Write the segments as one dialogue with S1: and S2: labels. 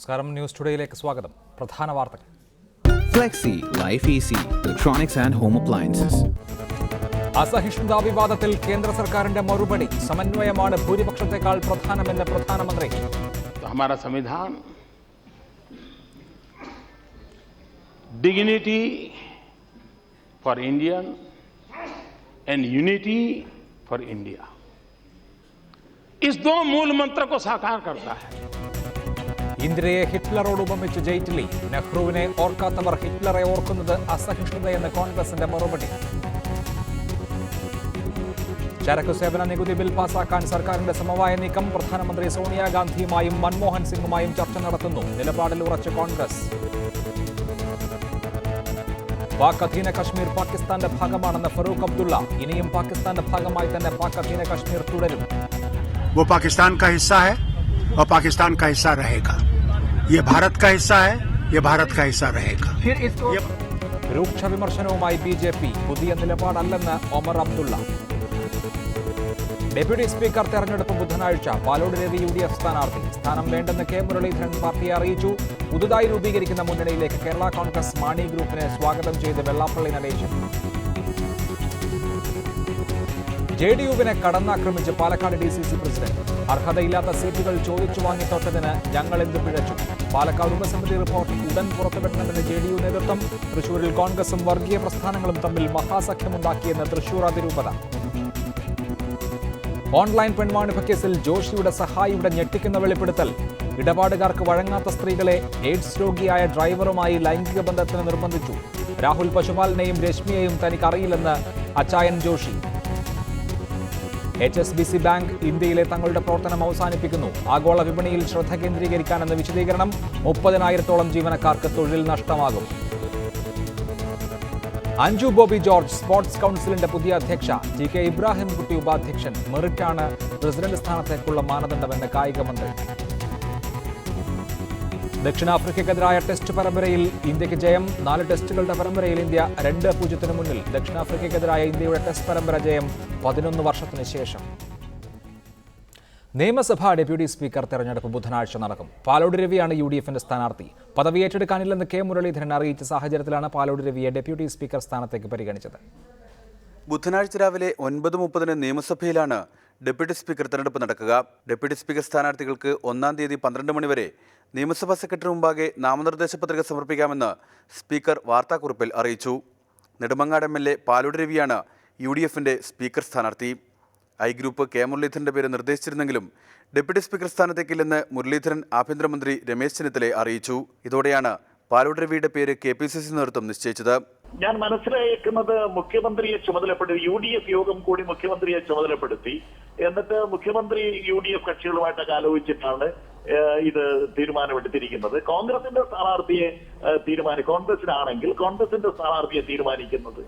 S1: നമസ്കാരം, ന്യൂസ് ടുഡേയിലേക്ക് സ്വാഗതം. പ്രധാന വാർത്തകൾ.
S2: Flexi Life Easy Electronics and Home Appliances.
S1: അസഹിഷ്ണുതാ വിവാദത്തിൽ കേന്ദ്ര സർക്കാരിന്റെ മറുപടി. സമന്വയമാണ് ഭൂരിപക്ഷത്തെക്കാൾ പ്രധാനമെന്ന് പ്രധാനമന്ത്രി.
S3: हमारा संविधान dignity for Indian and unity for India, इस दो मूल मंत्र को साकार करता है.
S1: ഇന്ത്യയെ ഹിറ്റ്ലറോട് ഉപമിച്ച് ജെയ്റ്റ്ലി. നെഹ്റുവിനെ ഓർക്കാത്തവർ ഹിറ്റ്ലറെ ഓർക്കുന്നത് അസഹിഷ്ണുതയെന്ന് കോൺഗ്രസിന്റെ മറുപടി. ചരക്കു സേവന നികുതി ബിൽ പാസാക്കാൻ സർക്കാരിന്റെ സമവായ നീക്കം. പ്രധാനമന്ത്രി സോണിയാഗാന്ധിയുമായും മൻമോഹൻ സിംഗുമായും ചർച്ച നടത്തുന്നു. നിലപാടിൽ ഉറച്ച കോൺഗ്രസ്. പാക് അധീന കശ്മീർ പാകിസ്ഥാന്റെ ഭാഗമാണെന്ന് ഫറൂഖ് അബ്ദുള്ള. ഇനിയും പാകിസ്ഥാന്റെ ഭാഗമായി തന്നെ പാക് അധീന കശ്മീർ തുടരും.
S4: वो पाकिस्तान का हिस्सा है और पाकिस्तान का हिस्सा रहेगा. ये भारत का हिस्सा है, ये भारत का हिस्सा रहेगा.
S1: രൂക്ഷ വിമർശനവുമായി ബി.ജെ.പി. പുതിയ നിലപാടല്ലെന്ന് ഒമർ അബ്ദുള്ള. ഡെപ്യൂട്ടി സ്പീക്കർ തെരഞ്ഞെടുപ്പ് ബുധനാഴ്ച. പാലോട് രവി യു.ഡി.എഫ് സ്ഥാനാർത്ഥി. സ്ഥാനം വേണ്ടെന്ന് കെ മുരളീധരൻ പാർട്ടിയെ അറിയിച്ചു. പുതുതായി രൂപീകരിക്കുന്ന മുന്നണിയിലേക്ക് കേരള കോൺഗ്രസ് മാണി ഗ്രൂപ്പിനെ സ്വാഗതം ചെയ്ത് വെള്ളാപ്പള്ളി നടേശൻ. ജെ.ഡി.യുവിനെ കടന്നാക്രമിച്ച് പാലക്കാട് ഡി.സി.സി പ്രസിഡന്റ്. അർഹതയില്ലാത്ത സീറ്റുകൾ ചോദിച്ചു വാങ്ങി തൊട്ടതിന് ഞങ്ങൾ എന്ത് പിഴച്ചു. പാലക്കാട് ഉപസമിതി റിപ്പോർട്ട് ഉടൻ പുറത്തുവിടണമെന്ന് ജെ.ഡി.യു നേതൃത്വം. തൃശൂരിൽ കോൺഗ്രസും വർഗീയ പ്രസ്ഥാനങ്ങളും തമ്മിൽ മഹാസഖ്യമുണ്ടാക്കിയെന്ന് തൃശൂർ അതിരൂപത. ഓൺലൈൻ പെൺവാണിഭ കേസിൽ ജോഷിയുടെ സഹായിയുടെ ഞെട്ടിക്കുന്ന വെളിപ്പെടുത്തൽ. ഇടപാടുകാർക്ക് വഴങ്ങാത്ത സ്ത്രീകളെ എയ്ഡ്സ് രോഗിയായ ഡ്രൈവറുമായി ലൈംഗിക ബന്ധത്തിന് നിർബന്ധിച്ചു. രാഹുൽ പശുപാലിനെയും രശ്മിയെയും തനിക്കറിയില്ലെന്ന് അച്ചായൻ ജോഷി. HSBC ബാങ്ക് ഇന്ത്യയിലെ തങ്ങളുടെ പ്രവർത്തനം അവസാനിപ്പിക്കുന്നു. ആഗോള വിപണിയിൽ ശ്രദ്ധ കേന്ദ്രീകരിക്കാനെന്ന വിശദീകരണം. 30,000-ഓളം ജീവനക്കാർക്ക് തൊഴിൽ നഷ്ടമാകും. അഞ്ജു ബോബി ജോർജ് സ്പോർട്സ് കൗൺസിലിന്റെ പുതിയ അധ്യക്ഷ. GK ഇബ്രാഹിം കുട്ടി ഉപാധ്യക്ഷൻ. മെറിറ്റാണ് പ്രസിഡന്റ് സ്ഥാനത്തേക്കുള്ള മാനദണ്ഡമെന്ന് കായിക മന്ത്രി. ദക്ഷിണാഫ്രിക്കയ്ക്കെതിരായ ടെസ്റ്റ് പരമ്പരയിൽ ഇന്ത്യക്ക് ജയം. 4 ടെസ്റ്റുകളുടെ പരമ്പരയിൽ ഇന്ത്യ 2-0 മുന്നിൽ. ദക്ഷിണാഫ്രിക്കയ്ക്കെതിരായ ഇന്ത്യയുടെ ടെസ്റ്റ് പരമ്പര ജയം 11 വർഷത്തിന് ശേഷം. നിയമസഭാ ഡെപ്യൂട്ടി സ്പീക്കർ തെരഞ്ഞെടുപ്പ് ബുധനാഴ്ച നടക്കും. പാലോട് രവിയാണ് യു.ഡി.എഫിന്റെ സ്ഥാനാർത്ഥി. പദവി ഏറ്റെടുക്കാനില്ലെന്ന് കെ മുരളീധരൻ അറിയിച്ച സാഹചര്യത്തിലാണ് പാലോട് രവിയെ ഡെപ്യൂട്ടി സ്പീക്കർ സ്ഥാനത്തേക്ക് പരിഗണിച്ചത്.
S5: ബുധനാഴ്ച രാവിലെ 9:30 നിയമസഭയിലാണ് ഡെപ്യൂട്ടി സ്പീക്കർ തെരഞ്ഞെടുപ്പ് നടക്കുക. ഡെപ്യൂട്ടി സ്പീക്കർ സ്ഥാനാർത്ഥികൾക്ക് 1-ാം തീയതി 12 മണി വരെ നിയമസഭാ സെക്രട്ടറി മുമ്പാകെ നാമനിർദ്ദേശ പത്രിക സമർപ്പിക്കാമെന്ന് സ്പീക്കർ വാർത്താക്കുറിപ്പിൽ അറിയിച്ചു. നെടുമങ്ങാട് MLA പാലോട് രവിയാണ് യു.ഡി.എഫിന്റെ സ്പീക്കർ സ്ഥാനാർത്ഥി. ഐ ഗ്രൂപ്പ് കെ മുരളീധരന്റെ പേര് നിർദ്ദേശിച്ചിരുന്നെങ്കിലും ഡെപ്യൂട്ടി സ്പീക്കർ സ്ഥാനത്തേക്കില്ലെന്ന് മുരളീധരൻ ആഭ്യന്തരമന്ത്രി രമേശ് ചെന്നിത്തലയെ അറിയിച്ചു. ഇതോടെയാണ് പാലോട് രവിയുടെ പേര് KPCC നേതൃത്വം നിശ്ചയിച്ചത്.
S6: ഞാൻ മനസ്സിലാക്കുന്നത് മുഖ്യമന്ത്രിയെ ചുമതലപ്പെടുത്തി, UDF യോഗം കൂടി മുഖ്യമന്ത്രിയെ ചുമതലപ്പെടുത്തി. എന്നിട്ട് മുഖ്യമന്ത്രി UDF കക്ഷികളുമായിട്ടൊക്കെ ആലോചിച്ചിട്ടാണ് ഇത് തീരുമാനമെടുത്തിരിക്കുന്നത്. കോൺഗ്രസിന്റെ സ്ഥാനാർത്ഥിയെ കോൺഗ്രസിനാണെങ്കിൽ കോൺഗ്രസിന്റെ സ്ഥാനാർത്ഥിയെ തീരുമാനിക്കുന്നത്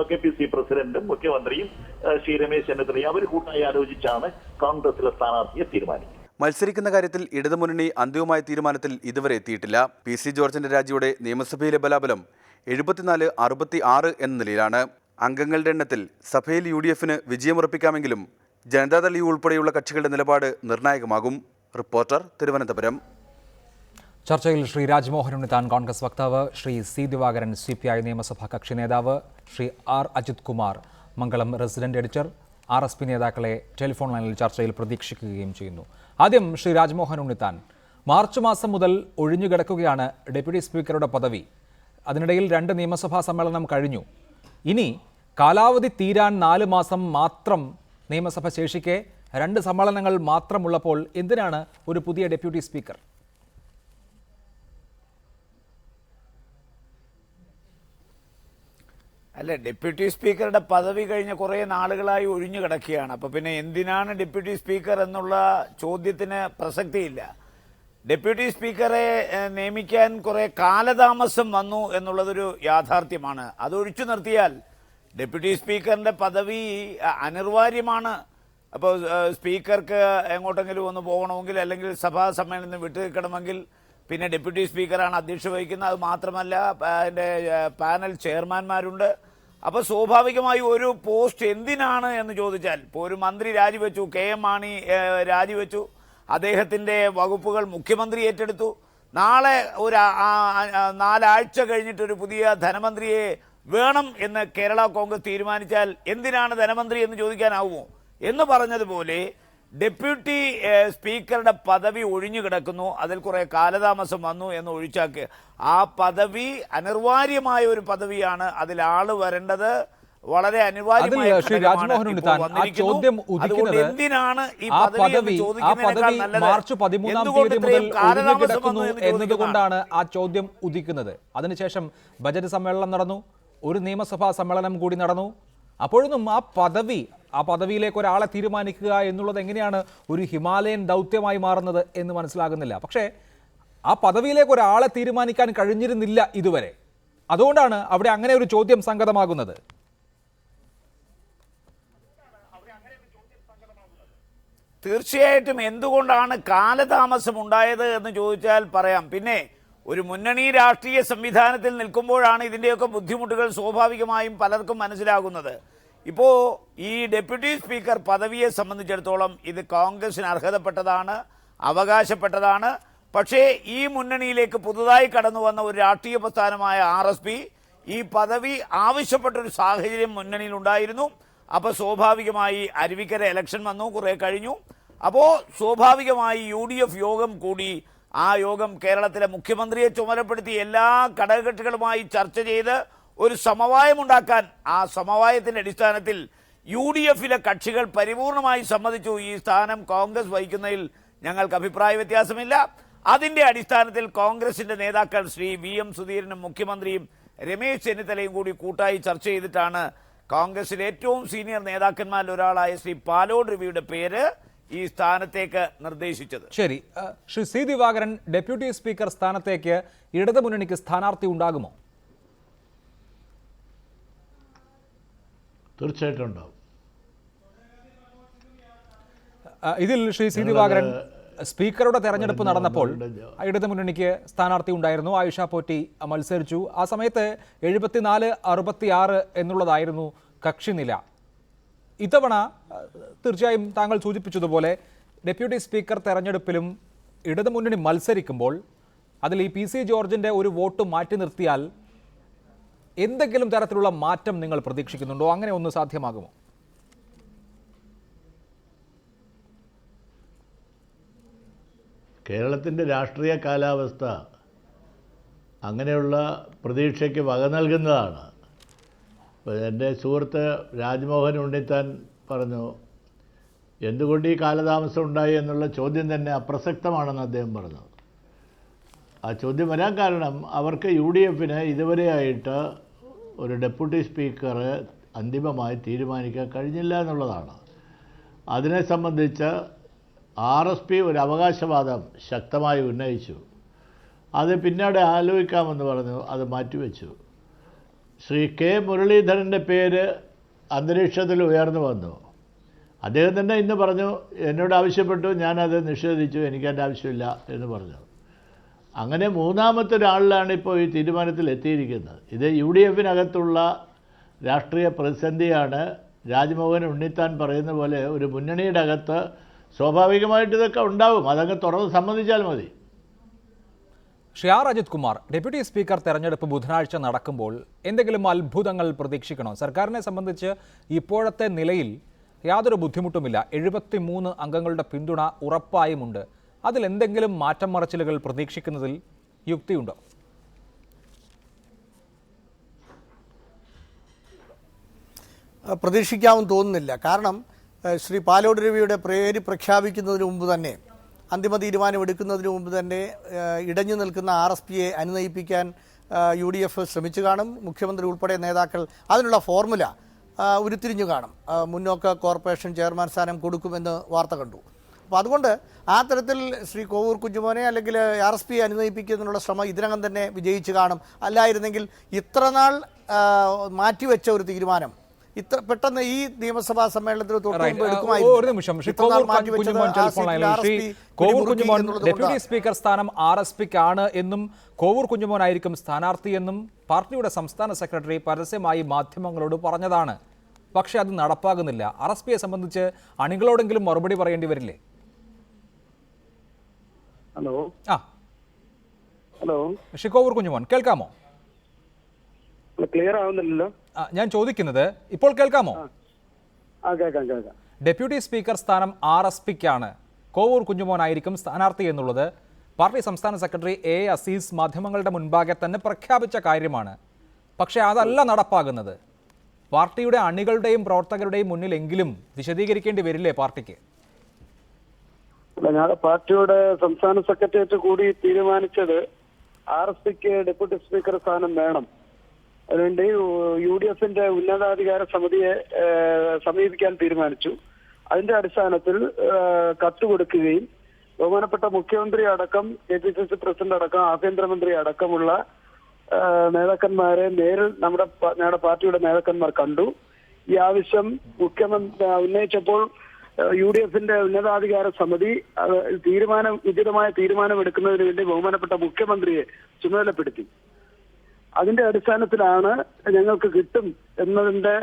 S6: KPC പ്രസിഡന്റും മുഖ്യമന്ത്രിയും ശ്രീ രമേശ് ചെന്നിത്തലയും അവർ കൂട്ടായി ആലോചിച്ചാണ് കോൺഗ്രസിലെ സ്ഥാനാർത്ഥിയെ തീരുമാനിക്കുന്നത്.
S5: മത്സരിക്കുന്ന കാര്യത്തിൽ ഇടതുമുന്നണി അന്തിമമായ തീരുമാനത്തിൽ ഇതുവരെ എത്തിയിട്ടില്ല. PC ജോർജിന്റെ രാജിയോടെ നിയമസഭയിലെ ബലാബലം 74-66 എന്ന നിലയിലാണ്. അംഗങ്ങളുടെ എണ്ണത്തിൽ സഭയിൽ UDFന് വിജയമുറപ്പിക്കാമെങ്കിലും ജനതാദൾ യു ഉൾപ്പെടെയുള്ള കക്ഷികളുടെ നിലപാട് നിർണായകമാകും. റിപ്പോർട്ടർ, തിരുവനന്തപുരം.
S1: ചർച്ചയിൽ ശ്രീ രാജ്മോഹൻ ഉണ്ണിത്താൻ കോൺഗ്രസ് വക്താവ്, ശ്രീ C ദിവാകരൻ CPI നിയമസഭാ കക്ഷി നേതാവ്, ശ്രീ R അജിത് കുമാർ മംഗളം റെസിഡന്റ് എഡിറ്റർ, RSP നേതാക്കളെ ടെലിഫോൺ ലൈനിൽ ചർച്ചയിൽ പ്രതീക്ഷിക്കുകയും ചെയ്യുന്നു. ആദ്യം ശ്രീ രാജ്മോഹൻ ഉണ്ണിത്താൻ, മാർച്ച് മാസം മുതൽ ഒഴിഞ്ഞുകിടക്കുകയാണ് ഡെപ്യൂട്ടി സ്പീക്കറുടെ പദവി. അതിനിടയിൽ 2 നിയമസഭാ സമ്മേളനം കഴിഞ്ഞു. ഇനി കാലാവധി തീരാൻ 4 മാസം മാത്രം നിയമസഭ ശേഷിക്കെ 2 സമ്മേളനങ്ങൾ മാത്രമുള്ളപ്പോൾ എന്തിനാണ് ഒരു പുതിയ ഡെപ്യൂട്ടി സ്പീക്കർ?
S7: അല്ല, ഡെപ്യൂട്ടി സ്പീക്കറുടെ പദവി കഴിഞ്ഞ കുറേ നാളുകളായി ഒഴിഞ്ഞു കിടക്കുകയാണ്. അപ്പോൾ പിന്നെ എന്തിനാണ് ഡെപ്യൂട്ടി സ്പീക്കർ എന്നുള്ള ചോദ്യത്തിന് പ്രസക്തിയില്ല. ഡെപ്യൂട്ടി സ്പീക്കറെ നിയമിക്കാൻ കുറേ കാലതാമസം വന്നു എന്നുള്ളതൊരു യാഥാർത്ഥ്യമാണ്. അതൊഴിച്ചു നിർത്തിയാൽ ഡെപ്യൂട്ടി സ്പീക്കറിന്റെ പദവി അനിവാര്യമാണ്. അപ്പോൾ സ്പീക്കർക്ക് എങ്ങോട്ടെങ്കിലും ഒന്ന് പോകണമെങ്കിൽ അല്ലെങ്കിൽ സഭാ സമ്മേളനം വിട്ടു നിൽക്കണമെങ്കിൽ പിന്നെ ഡെപ്യൂട്ടി സ്പീക്കറാണ് അധ്യക്ഷത വഹിക്കുന്നത്. അത് മാത്രമല്ല അതിൻ്റെ പാനൽ ചെയർമാൻമാരുണ്ട്. അപ്പോൾ സ്വാഭാവികമായി ഒരു പോസ്റ്റ് എന്തിനാണ് എന്ന് ചോദിച്ചാൽ, ഇപ്പോൾ ഒരു മന്ത്രി രാജിവെച്ചു, KM മാണി രാജിവെച്ചു, അദ്ദേഹത്തിൻ്റെ വകുപ്പുകൾ മുഖ്യമന്ത്രി ഏറ്റെടുത്തു. നാളെ ഒരു 4 ആഴ്ച കഴിഞ്ഞിട്ടൊരു പുതിയ ധനമന്ത്രിയെ വേണം എന്ന് കേരള കോൺഗ്രസ് തീരുമാനിച്ചാൽ എന്തിനാണ് ധനമന്ത്രി എന്ന് ചോദിക്കാനാവുമോ? എന്ന് പറഞ്ഞതുപോലെ ഡെപ്യൂട്ടി സ്പീക്കറുടെ പദവി ഒഴിഞ്ഞു കിടക്കുന്നു, അതിൽ കുറെ കാലതാമസം വന്നു എന്ന് ഒഴിച്ചാക്ക് ആ പദവി അനിവാര്യമായ ഒരു പദവിയാണ്, അതിൽ ആള് വരേണ്ടത് വളരെ അനിവാര്യമായ എന്തിനാണ് ഈ പദവി
S1: മാർച്ച് 13-ാം തീയതി മുതൽ ഒഴിഞ്ഞു കിടക്കുന്നു എന്നതുകൊണ്ടാണ് ആ ചോദ്യം ഉദിക്കുന്നത്. അതിനുശേഷം ബജറ്റ് സമ്മേളനം നടന്നു, ഒരു നിയമസഭാ സമ്മേളനം കൂടി നടന്നു. അപ്പോഴൊന്നും ആ പദവിയിലേക്ക് ഒരാളെ തീരുമാനിക്കുക എന്നുള്ളത് എങ്ങനെയാണ് ഒരു ഹിമാലയൻ ദൗത്യമായി മാറുന്നത് എന്ന് മനസ്സിലാകുന്നില്ല. പക്ഷേ ആ പദവിയിലേക്ക് ഒരാളെ തീരുമാനിക്കാൻ കഴിഞ്ഞിരുന്നില്ല ഇതുവരെ. അതുകൊണ്ടാണ് അവിടെ അങ്ങനെ ഒരു ചോദ്യം സംഗതമാകുന്നത്.
S7: തീർച്ചയായിട്ടും എന്തുകൊണ്ടാണ് കാലതാമസം ഉണ്ടായത് എന്ന് ചോദിച്ചാൽ പറയാം. പിന്നെ ഒരു മുന്നണി രാഷ്ട്രീയ സംവിധാനത്തിൽ നിൽക്കുമ്പോഴാണ് ഇതിൻ്റെയൊക്കെ ബുദ്ധിമുട്ടുകൾ സ്വാഭാവികമായും പലർക്കും മനസ്സിലാകുന്നത്. ഇപ്പോൾ ഈ ഡെപ്യൂട്ടി സ്പീക്കർ പദവിയെ സംബന്ധിച്ചിടത്തോളം ഇത് കോൺഗ്രസിന് അർഹതപ്പെട്ടതാണ്, അവകാശപ്പെട്ടതാണ്. പക്ഷേ ഈ മുന്നണിയിലേക്ക് പുതുതായി കടന്നു വന്ന ഒരു രാഷ്ട്രീയ പ്രസ്ഥാനമായ RSP ഈ പദവി ആവശ്യപ്പെട്ടൊരു സാഹചര്യം മുന്നണിയിൽ ഉണ്ടായിരുന്നു. അപ്പോൾ സ്വാഭാവികമായി അരുവിക്കര ഇലക്ഷൻ വന്നു, കുറെ കഴിഞ്ഞു. അപ്പോൾ സ്വാഭാവികമായി UDF യോഗം കൂടി. ആ യോഗം കേരളത്തിലെ മുഖ്യമന്ത്രിയെ ചുമതലപ്പെടുത്തി എല്ലാ ഘടകകക്ഷികളുമായി ചർച്ച ചെയ്ത് ഒരു സമവായമുണ്ടാക്കാൻ, ആ സമവായത്തിന്റെ അടിസ്ഥാനത്തിൽ UDF-ലെ കക്ഷികൾ പരിപൂർണമായി സമ്മതിച്ചു. ഈ സ്ഥാനം കോൺഗ്രസ് വഹിക്കുന്നതിൽ ഞങ്ങൾക്ക് അഭിപ്രായ വ്യത്യാസമില്ല. അതിന്റെ അടിസ്ഥാനത്തിൽ കോൺഗ്രസിന്റെ നേതാക്കൾ ശ്രീ VM സുധീരനും മുഖ്യമന്ത്രിയും രമേശ് ചെന്നിത്തലയും കൂടി കൂട്ടായി ചർച്ച ചെയ്തിട്ടാണ് കോൺഗ്രസിലെ ഏറ്റവും സീനിയർ നേതാക്കന്മാരിൽ ഒരാളായ ശ്രീ പാലോട് രവിയുടെ പേര് ഈ സ്ഥാനത്തേക്ക് നിർദ്ദേശിച്ചത്.
S1: ശരി, Shri C Divakaran, deputy speaker സ്ഥാനത്തേക്ക് ഇടതുമുന്നണിക്ക് സ്ഥാനാർത്ഥി ഉണ്ടാകുമോ?
S8: തീർച്ചയായിട്ടും ഉണ്ടാവും.
S1: ഇതിൽ ശ്രീ സി ദിവാകരൻ, സ്പീക്കറുടെ തെരഞ്ഞെടുപ്പ് നടന്നപ്പോൾ ഇടതുമുന്നണിക്ക് സ്ഥാനാർത്ഥി ഉണ്ടായിരുന്നു. ആയിഷ പോറ്റി മത്സരിച്ചു. ആ സമയത്ത് 74-66 എന്നുള്ളതായിരുന്നു കക്ഷിനില. ഇത്തവണ തീർച്ചയായും താങ്കൾ സൂചിപ്പിച്ചതുപോലെ ഡെപ്യൂട്ടി സ്പീക്കർ തെരഞ്ഞെടുപ്പിലും ഇടതുമുന്നണി മത്സരിക്കുമ്പോൾ അതിൽ ഈ PC ജോർജിൻ്റെ ഒരു വോട്ട് മാറ്റി നിർത്തിയാൽ എന്തെങ്കിലും തരത്തിലുള്ള മാറ്റം നിങ്ങൾ പ്രതീക്ഷിക്കുന്നുണ്ടോ? അങ്ങനെ ഒന്ന് സാധ്യമാകുമോ?
S8: കേരളത്തിൻ്റെ രാഷ്ട്രീയ കാലാവസ്ഥ അങ്ങനെയുള്ള പ്രതീക്ഷയ്ക്ക് വക നൽകുന്നതാണ്. എൻ്റെ സുഹൃത്ത് രാജ്മോഹൻ ഉണ്ണിത്താൻ പറഞ്ഞു, എന്തുകൊണ്ട് ഈ കാലതാമസം ഉണ്ടായി എന്നുള്ള ചോദ്യം തന്നെ അപ്രസക്തമാണെന്ന് അദ്ദേഹം പറഞ്ഞു. ആ ചോദ്യം വരാൻ കാരണം അവർക്ക് UDF-ന് ഇതുവരെയായിട്ട് ഒരു ഡെപ്യൂട്ടി സ്പീക്കർ അന്തിമമായി തീരുമാനിക്കാൻ കഴിഞ്ഞില്ല എന്നുള്ളതാണ്. അതിനെ സംബന്ധിച്ച് RSP ഒരു അവകാശവാദം ശക്തമായി ഉന്നയിച്ചു. അത് പിന്നീട് ആലോചിക്കാമെന്ന് പറഞ്ഞു, അത് മാറ്റിവെച്ചു. ശ്രീ K മുരളീധരൻ്റെ പേര് അന്തരീക്ഷത്തിൽ ഉയർന്നു വന്നു. അദ്ദേഹം തന്നെ ഇന്ന് പറഞ്ഞു, എന്നോട് ആവശ്യപ്പെട്ടു, ഞാനത് നിഷേധിച്ചു, എനിക്കതിൻ്റെ ആവശ്യമില്ല എന്ന് പറഞ്ഞു. അങ്ങനെ മൂന്നാമത്തെ ഒരാളിലാണ് ഇപ്പോൾ ഈ തീരുമാനത്തിൽ എത്തിയിരിക്കുന്നത്. ഇത് UDF-നകത്തുള്ള രാഷ്ട്രീയ പ്രതിസന്ധിയാണ്. രാജ്മോഹൻ ഉണ്ണിത്താൻ പറയുന്ന പോലെ ഒരു മുന്നണിയുടെ അകത്ത് സ്വാഭാവികമായിട്ട് ഇതൊക്കെ ഉണ്ടാവും. അതങ്ങ് തുറന്ന് സമ്മതിച്ചാൽ മതി.
S1: Shri R. Ajith Kumar, deputy speaker തെരഞ്ഞെടുപ്പ് ബുധനാഴ്ച നടക്കുമ്പോൾ എന്തെങ്കിലും അത്ഭുതങ്ങൾ പ്രതീക്ഷിക്കണോ? സർക്കാരിനെ സംബന്ധിച്ച് ഇപ്പോഴത്തെ നിലയിൽ യാതൊരു ബുദ്ധിമുട്ടുമില്ല. 73 അംഗങ്ങളുടെ പിന്തുണ ഉറപ്പായുമുണ്ട്. അതിലെന്തെങ്കിലും മാറ്റം മറച്ചിലുകൾ പ്രതീക്ഷിക്കുന്നതിൽ യുക്തിയുണ്ടോ?
S9: പ്രതീക്ഷിക്കാമെന്ന് തോന്നുന്നില്ല. കാരണം ശ്രീ പാലോട് രവിയുടെ പേര് പ്രഖ്യാപിക്കുന്നതിന് മുമ്പ് തന്നെ, അന്തിമ തീരുമാനമെടുക്കുന്നതിന് മുമ്പ് തന്നെ ഇടഞ്ഞു നിൽക്കുന്ന RSPയെ അനുനയിപ്പിക്കാൻ UDF ശ്രമിച്ചു കാണും. മുഖ്യമന്ത്രി ഉൾപ്പെടെ നേതാക്കൾ അതിനുള്ള ഫോർമുല ഉരുത്തിരിഞ്ഞു കാണും. മുന്നോക്ക കോർപ്പറേഷൻ ചെയർമാൻ സ്ഥാനം കൊടുക്കുമെന്ന് വാർത്ത കണ്ടു. അപ്പോൾ അതുകൊണ്ട് ആ തരത്തിൽ ശ്രീ കോവൂർ കുഞ്ഞുമോനെ അല്ലെങ്കിൽ RSPയെ അനുനയിപ്പിക്കുന്നതിനുള്ള ശ്രമം ഇതിനകം തന്നെ വിജയിച്ചു കാണും. അല്ലായിരുന്നെങ്കിൽ ഇത്രനാൾ മാറ്റിവെച്ച ഒരു തീരുമാനം ഇത്ര പെട്ടെന്ന് ഈ നിയമസഭാ സമ്മേളനത്തിൽ
S1: ഡെപ്യൂട്ടി സ്പീക്കർ സ്ഥാനം RSPക്കാണ് എന്നും കോവൂർ കുഞ്ഞുമോനായിരിക്കും സ്ഥാനാർത്ഥി എന്നും പാർട്ടിയുടെ സംസ്ഥാന സെക്രട്ടറി പരസ്യമായി മാധ്യമങ്ങളോട് പറഞ്ഞതാണ്. പക്ഷെ അത് നടപ്പാകുന്നില്ല. RSPയെ സംബന്ധിച്ച് അണികളോടെങ്കിലും മറുപടി പറയേണ്ടി വരില്ലേ?
S6: ഹലോ
S1: ആ
S6: ഹലോ,
S1: ശ്രീ കോവൂർ കുഞ്ഞുമോൻ കേൾക്കാമോ?
S6: ക്ലിയർ ആവുന്നില്ലല്ലോ.
S1: ഞാൻ ചോദിക്കുന്നത് ഇപ്പോൾ കേൾക്കാമോ?
S6: കേൾക്കാം കേൾക്കാം.
S1: ഡെപ്യൂട്ടി സ്പീക്കർ സ്ഥാനം RSPക്കാണ്. കോവൂർ കുഞ്ഞുമോനായിരിക്കും സ്ഥാനാർത്ഥി എന്നുള്ളത് പാർട്ടി സംസ്ഥാന സെക്രട്ടറി A അസീസ് മാധ്യമങ്ങളുടെ മുൻപാകെ തന്നെ പ്രഖ്യാപിച്ച കാര്യമാണ്. പക്ഷേ അതല്ല നടപ്പാകുന്നത്. പാർട്ടിയുടെ അണികളുടെയും പ്രവർത്തകരുടെയും മുന്നിലെങ്കിലും വിശദീകരിക്കേണ്ടി വരില്ലേ പാർട്ടിക്ക്?
S6: ഞങ്ങളുടെ പാർട്ടിയുടെ സംസ്ഥാന സെക്രട്ടേറിയറ്റ് കൂടി തീരുമാനിച്ചത് RSPക്ക് ഡെപ്യൂട്ടി സ്പീക്കർ സ്ഥാനം വേണം. അതുകൊണ്ട് UDFന്റെ ഉന്നതാധികാര സമിതിയെ സമീപിക്കാൻ തീരുമാനിച്ചു. അതിന്റെ അടിസ്ഥാനത്തിൽ കത്ത് കൊടുക്കുകയും ബഹുമാനപ്പെട്ട മുഖ്യമന്ത്രി അടക്കം KPCC പ്രസിഡന്റ് അടക്കം ആഭ്യന്തരമന്ത്രി അടക്കമുള്ള നേതാക്കന്മാരെ നേരിൽ ഞങ്ങളുടെ പാർട്ടിയുടെ നേതാക്കന്മാർ കണ്ടു. ഈ ആവശ്യം മുഖ്യമന്ത്രി ഉന്നയിച്ചപ്പോൾ UDFന്റെ ഉന്നതാധികാര സമിതി ഉചിതമായ തീരുമാനമെടുക്കുന്നതിന് വേണ്ടി ബഹുമാനപ്പെട്ട മുഖ്യമന്ത്രിയെ ചുമതലപ്പെടുത്തി. അതിന്റെ അടിസ്ഥാനത്തിലാണ് ഞങ്ങൾക്ക് കിട്ടും എന്നതിന്റെ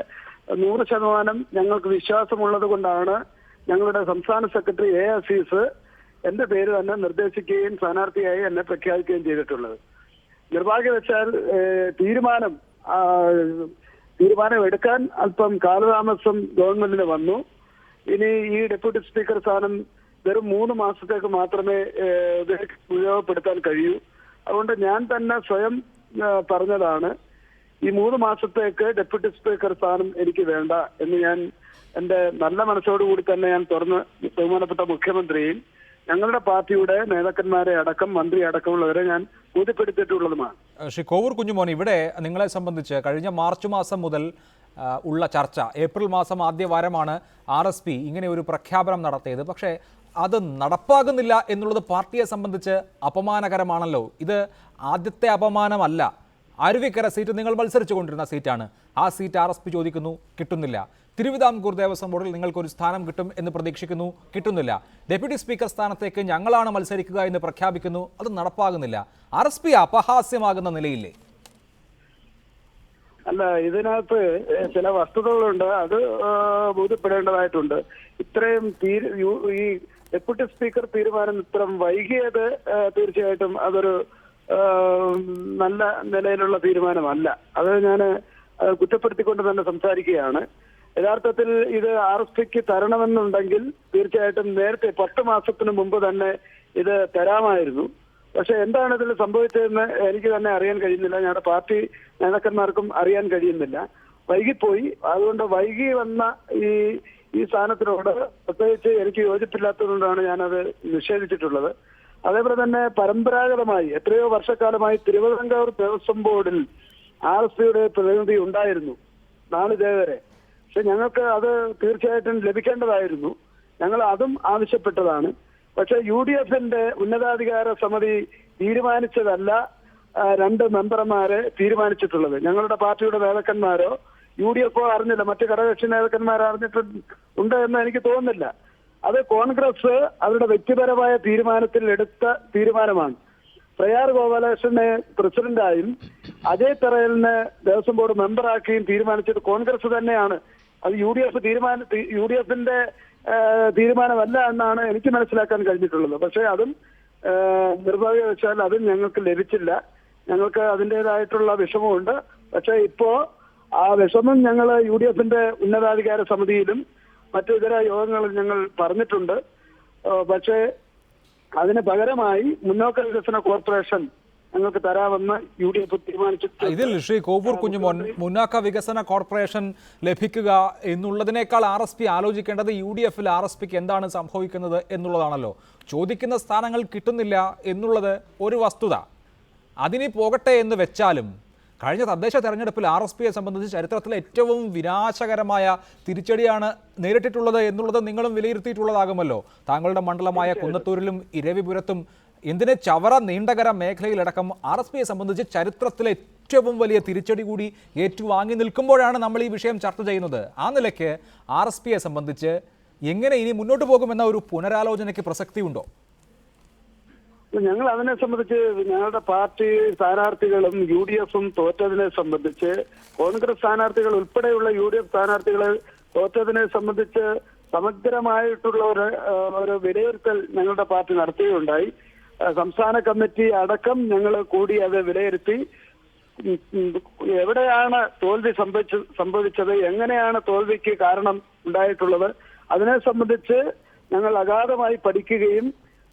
S6: 100% ഞങ്ങൾക്ക് വിശ്വാസമുള്ളത് കൊണ്ടാണ് ഞങ്ങളുടെ സംസ്ഥാന സെക്രട്ടറി A അസീസ് എന്റെ പേര് തന്നെ നിർദ്ദേശിക്കുകയും സ്ഥാനാർത്ഥിയായി എന്നെ പ്രഖ്യാപിക്കുകയും ചെയ്തിട്ടുള്ളത്. നിർഭാഗ്യവശാൽ തീരുമാനം എടുക്കാൻ അല്പം കാലതാമസം ഗവൺമെന്റിന് വന്നു. ഇനി ഈ ഡെപ്യൂട്ടി സ്പീക്കർ സ്ഥാനം വെറും 3 മാസത്തേക്ക് മാത്രമേ ഉപയോഗപ്പെടുത്താൻ കഴിയൂ. അതുകൊണ്ട് ഞാൻ തന്നെ സ്വയം പറഞ്ഞതാണ്, ഈ 3 മാസത്തേക്ക് ഡെപ്യൂട്ടി സ്പീക്കർ സ്ഥാനം എനിക്ക് വേണ്ട എന്ന് ഞാൻ എന്റെ നല്ല മനസ്സോടുകൂടി തന്നെ ഞാൻ തുറന്ന് ബഹുമാനപ്പെട്ട മുഖ്യമന്ത്രിയും ഞങ്ങളുടെ പാർട്ടിയുടെ നേതാക്കന്മാരെ അടക്കം മന്ത്രി അടക്കമുള്ളവരെ ഞാൻ ബോധ്യപ്പെടുത്തിയിട്ടുള്ളതുമാണ്.
S1: ശ്രീ കോവൂർ കുഞ്ഞുമോൻ, ഇവിടെ നിങ്ങളെ സംബന്ധിച്ച് കഴിഞ്ഞ മാർച്ച് മാസം മുതൽ ഉള്ള ചർച്ച, ഏപ്രിൽ മാസം ആദ്യ വാരമാണ് RSP ഇങ്ങനെ ഒരു പ്രഖ്യാപനം നടത്തിയത്. പക്ഷേ അത് നടപ്പാകുന്നില്ല എന്നുള്ളത് പാർട്ടിയെ സംബന്ധിച്ച് അപമാനകരമാണല്ലോ. ഇത് ആദ്യത്തെ അപമാനമല്ല. അരുവിക്കര സീറ്റ് നിങ്ങൾ മത്സരിച്ചു കൊണ്ടിരുന്ന സീറ്റാണ്. ആ സീറ്റ് RSP ചോദിക്കുന്നു, കിട്ടുന്നില്ല. തിരുവിതാംകൂർ ദേവസ്വം ബോർഡിൽ നിങ്ങൾക്കൊരു സ്ഥാനം കിട്ടും എന്ന് പ്രതീക്ഷിക്കുന്നു, കിട്ടുന്നില്ല. ഡെപ്യൂട്ടി സ്പീക്കർ സ്ഥാനത്തേക്ക് ഞങ്ങളാണ് മത്സരിക്കുക എന്ന് പ്രഖ്യാപിക്കുന്നു, അത് നടപ്പാകുന്നില്ല. RSP അപഹാസ്യമാകുന്ന നിലയില്ലേ?
S6: അല്ല, ഇതിനകത്ത് ചില വസ്തുതകളുണ്ട്, അത് ബോധ്യപ്പെടേണ്ടതായിട്ടുണ്ട്. ഇത്രയും ഈ ഡെപ്യൂട്ടി സ്പീക്കർ തീരുമാനം ഇത്രയും വൈകിയത് തീർച്ചയായിട്ടും അതൊരു നല്ല നിലയിലുള്ള തീരുമാനമല്ല. അത് ഞാൻ കുറ്റപ്പെടുത്തിക്കൊണ്ട് തന്നെ സംസാരിക്കുകയാണ്. യഥാർത്ഥത്തിൽ ഇത് RSPക്ക് തരണമെന്നുണ്ടെങ്കിൽ തീർച്ചയായിട്ടും നേരത്തെ 10 മാസത്തിന് മുമ്പ് തന്നെ ഇത് തരാമായിരുന്നു. പക്ഷെ എന്താണ് ഇതിൽ സംഭവിച്ചതെന്ന് എനിക്ക് തന്നെ അറിയാൻ കഴിയുന്നില്ല, ഞങ്ങളുടെ പാർട്ടി നേതാക്കന്മാർക്കും അറിയാൻ കഴിയുന്നില്ല. വൈകിപ്പോയി. അതുകൊണ്ട് വൈകി വന്ന ഈ സ്ഥാനത്തിനോട് പ്രത്യേകിച്ച് എനിക്ക് യോജിപ്പില്ലാത്തതുകൊണ്ടാണ് ഞാനത് നിഷേധിച്ചിട്ടുള്ളത്. അതേപോലെ തന്നെ പരമ്പരാഗതമായി എത്രയോ വർഷക്കാലമായി തിരുവിതാംകൂർ ദേവസ്വം ബോർഡിൽ RSPയുടെ പ്രതിനിധി ഉണ്ടായിരുന്നു നാളിതേവരെ. പക്ഷെ ഞങ്ങൾക്ക് അത് തീർച്ചയായിട്ടും ലഭിക്കേണ്ടതായിരുന്നു. ഞങ്ങൾ അതും ആവശ്യപ്പെട്ടതാണ്. പക്ഷെ UDFന്റെ ഉന്നതാധികാര സമിതി തീരുമാനിച്ചതല്ല 2 മെമ്പർമാരെ തീരുമാനിച്ചിട്ടുള്ളത്. ഞങ്ങളുടെ പാർട്ടിയുടെ നേതാക്കന്മാരോ UDF അറിഞ്ഞില്ല, മറ്റ് ഘടകകക്ഷി നേതാക്കന്മാർ അറിഞ്ഞിട്ടുണ്ട് എന്ന് എനിക്ക് തോന്നുന്നില്ല. അത് കോൺഗ്രസ് അവരുടെ വ്യക്തിപരമായ തീരുമാനത്തിൽ എടുത്ത തീരുമാനമാണ്. പ്രയാർ ഗോപാലകൃഷ്ണനെ പ്രസിഡന്റായും അജയ് തറയലിനെ ദേവസ്വം ബോർഡ് മെമ്പറാക്കിയും തീരുമാനിച്ചത് കോൺഗ്രസ് തന്നെയാണ്. അത് UDFന്റെ തീരുമാനമല്ല എന്നാണ് എനിക്ക് മനസ്സിലാക്കാൻ കഴിഞ്ഞിട്ടുള്ളത്. പക്ഷേ അതും നിർഭാഗ്യവശാൽ അതും ഞങ്ങൾക്ക് ലഭിച്ചില്ല. ഞങ്ങൾക്ക് അതിൻ്റെതായിട്ടുള്ള വിഷമമുണ്ട്. പക്ഷേ ഇപ്പോ ആ വിഷമം ഞങ്ങൾ UDFന്റെ ഉന്നതാധികാര സമിതിയിലും മറ്റു ഇതര യോഗങ്ങളിൽ ഞങ്ങൾ പറഞ്ഞിട്ടുണ്ട്. പക്ഷേ അതിന് പകരമായി മുന്നോക്ക വികസന കോർപ്പറേഷൻ ഞങ്ങൾക്ക് തരാമെന്ന് UDF തീരുമാനിച്ചിട്ടുണ്ട്.
S1: ഇതിൽ ശ്രീ കോവൂർ കുഞ്ഞുമോൻ, മുന്നാക്ക വികസന കോർപ്പറേഷൻ ലഭിക്കുക എന്നുള്ളതിനേക്കാൾ RSP ആലോചിക്കേണ്ടത് UDFൽ RSPക്ക് എന്താണ് സംഭവിക്കുന്നത് എന്നുള്ളതാണല്ലോ. ചോദിക്കുന്ന സ്ഥാനങ്ങൾ കിട്ടുന്നില്ല എന്നുള്ളത് ഒരു വസ്തുത. അതിന് പോകട്ടെ എന്ന് വെച്ചാലും കഴിഞ്ഞ തദ്ദേശ തെരഞ്ഞെടുപ്പിൽ RSPയെ സംബന്ധിച്ച് ചരിത്രത്തിലെ ഏറ്റവും വിനാശകരമായ തിരിച്ചടിയാണ് നേരിട്ടിട്ടുള്ളത് എന്നുള്ളത് നിങ്ങളും വിലയിരുത്തിയിട്ടുള്ളതാകുമല്ലോ. താങ്കളുടെ മണ്ഡലമായ കുന്നത്തൂരിലും ഇരവിപുരത്തും എന്തിന് ചവറ നീണ്ടകര മേഖലയിലടക്കം RSPയെ സംബന്ധിച്ച് ചരിത്രത്തിലെ ഏറ്റവും വലിയ തിരിച്ചടി കൂടി ഏറ്റുവാങ്ങി നിൽക്കുമ്പോഴാണ് നമ്മൾ ഈ വിഷയം ചർച്ച ചെയ്യുന്നത്. ആ നിലയ്ക്ക് RSPയെ സംബന്ധിച്ച് എങ്ങനെ ഇനി മുന്നോട്ട് പോകുമെന്ന ഒരു പുനരാലോചനയ്ക്ക് പ്രസക്തിയുണ്ടോ?
S6: ഞങ്ങൾ അതിനെ സംബന്ധിച്ച് ഞങ്ങളുടെ പാർട്ടി സ്ഥാനാർത്ഥികളും UDFും തോറ്റതിനെ സംബന്ധിച്ച്, കോൺഗ്രസ് സ്ഥാനാർത്ഥികൾ ഉൾപ്പെടെയുള്ള UDF സ്ഥാനാർത്ഥികളെ തോറ്റതിനെ സംബന്ധിച്ച് സമഗ്രമായിട്ടുള്ള ഒരു വിലയിരുത്തൽ ഞങ്ങളുടെ പാർട്ടി നടത്തുകയുണ്ടായി. സംസ്ഥാന കമ്മിറ്റി അടക്കം ഞങ്ങൾ കൂടി അത് വിലയിരുത്തി എവിടെയാണ് തോൽവി സംഭവിച്ചത്, എങ്ങനെയാണ് തോൽവിക്ക് കാരണം ഉണ്ടായിട്ടുള്ളത്, അതിനെ സംബന്ധിച്ച് ഞങ്ങൾ അഗാധമായി പഠിക്കുകയും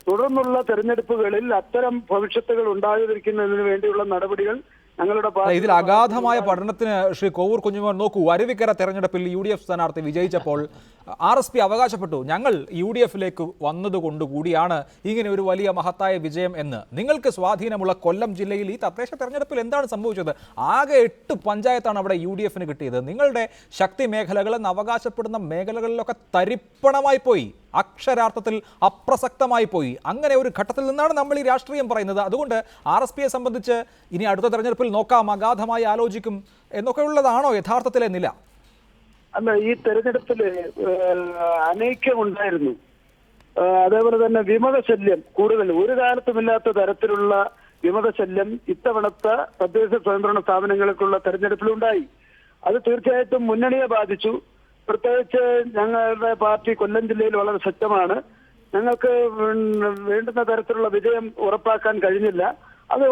S6: തുടർന്നുള്ള തെരഞ്ഞെടുപ്പുകളിൽ അത്തരം ഭവിഷ്യത്തുകൾ ഉണ്ടാകാതിരിക്കുന്നതിന് വേണ്ടിയുള്ള നടപടികൾ ഞങ്ങളുടെ
S1: ഇതിൽ അഗാധമായ പഠനത്തിന് ശ്രീ കോവൂർ കുഞ്ഞുമോൻ നോക്കൂ, അരുവിക്കര തെരഞ്ഞെടുപ്പിൽ UDF സ്ഥാനാർത്ഥി വിജയിച്ചപ്പോൾ RSP അവകാശപ്പെട്ടു ഞങ്ങൾ UDFിലേക്ക് വന്നതുകൊണ്ടുകൂടിയാണ് ഇങ്ങനെ ഒരു വലിയ മഹത്തായ വിജയം എന്ന്. നിങ്ങൾക്ക് സ്വാധീനമുള്ള കൊല്ലം ജില്ലയിൽ ഈ തദ്ദേശ തെരഞ്ഞെടുപ്പിൽ എന്താണ് സംഭവിച്ചത്? ആകെ 8 പഞ്ചായത്താണ് അവിടെ UDFിന് കിട്ടിയത്. നിങ്ങളുടെ ശക്തി മേഖലകളെന്ന് അവകാശപ്പെടുന്ന മേഖലകളിലൊക്കെ തരിപ്പണമായി പോയി, അക്ഷരാർത്ഥത്തിൽ അപ്രസക്തമായി പോയി. അങ്ങനെ ഒരു ഘട്ടത്തിൽ നിന്നാണ് നമ്മൾ ഈ രാഷ്ട്രീയം പറയുന്നത്. അതുകൊണ്ട് RSPയെ സംബന്ധിച്ച് ഇനി അടുത്ത തെരഞ്ഞെടുപ്പിൽ നോക്കാം, അഗാധമായി ആലോചിക്കും എന്നൊക്കെയുള്ളതാണോ യഥാർത്ഥത്തിലെ നില?
S6: അല്ല, ഈ തെരഞ്ഞെടുപ്പിൽ അനൈക്യമുണ്ടായിരുന്നു. അതേപോലെ തന്നെ വിമതശല്യം കൂടുതൽ, ഒരു കാലത്തുമില്ലാത്ത തരത്തിലുള്ള വിമതശല്യം ഇത്തവണത്തെ തദ്ദേശ സ്വയംഭരണ സ്ഥാപനങ്ങൾക്കുള്ള തെരഞ്ഞെടുപ്പിലുണ്ടായി. അത് തീർച്ചയായിട്ടും മുന്നണിയെ ബാധിച്ചു. പ്രത്യേകിച്ച് ഞങ്ങളുടെ പാർട്ടി കൊല്ലം ജില്ലയിൽ വളരെ ശക്തമാണ്. ഞങ്ങൾക്ക് വേണ്ടുന്ന തരത്തിലുള്ള വിജയം ഉറപ്പാക്കാൻ കഴിഞ്ഞില്ല. അത്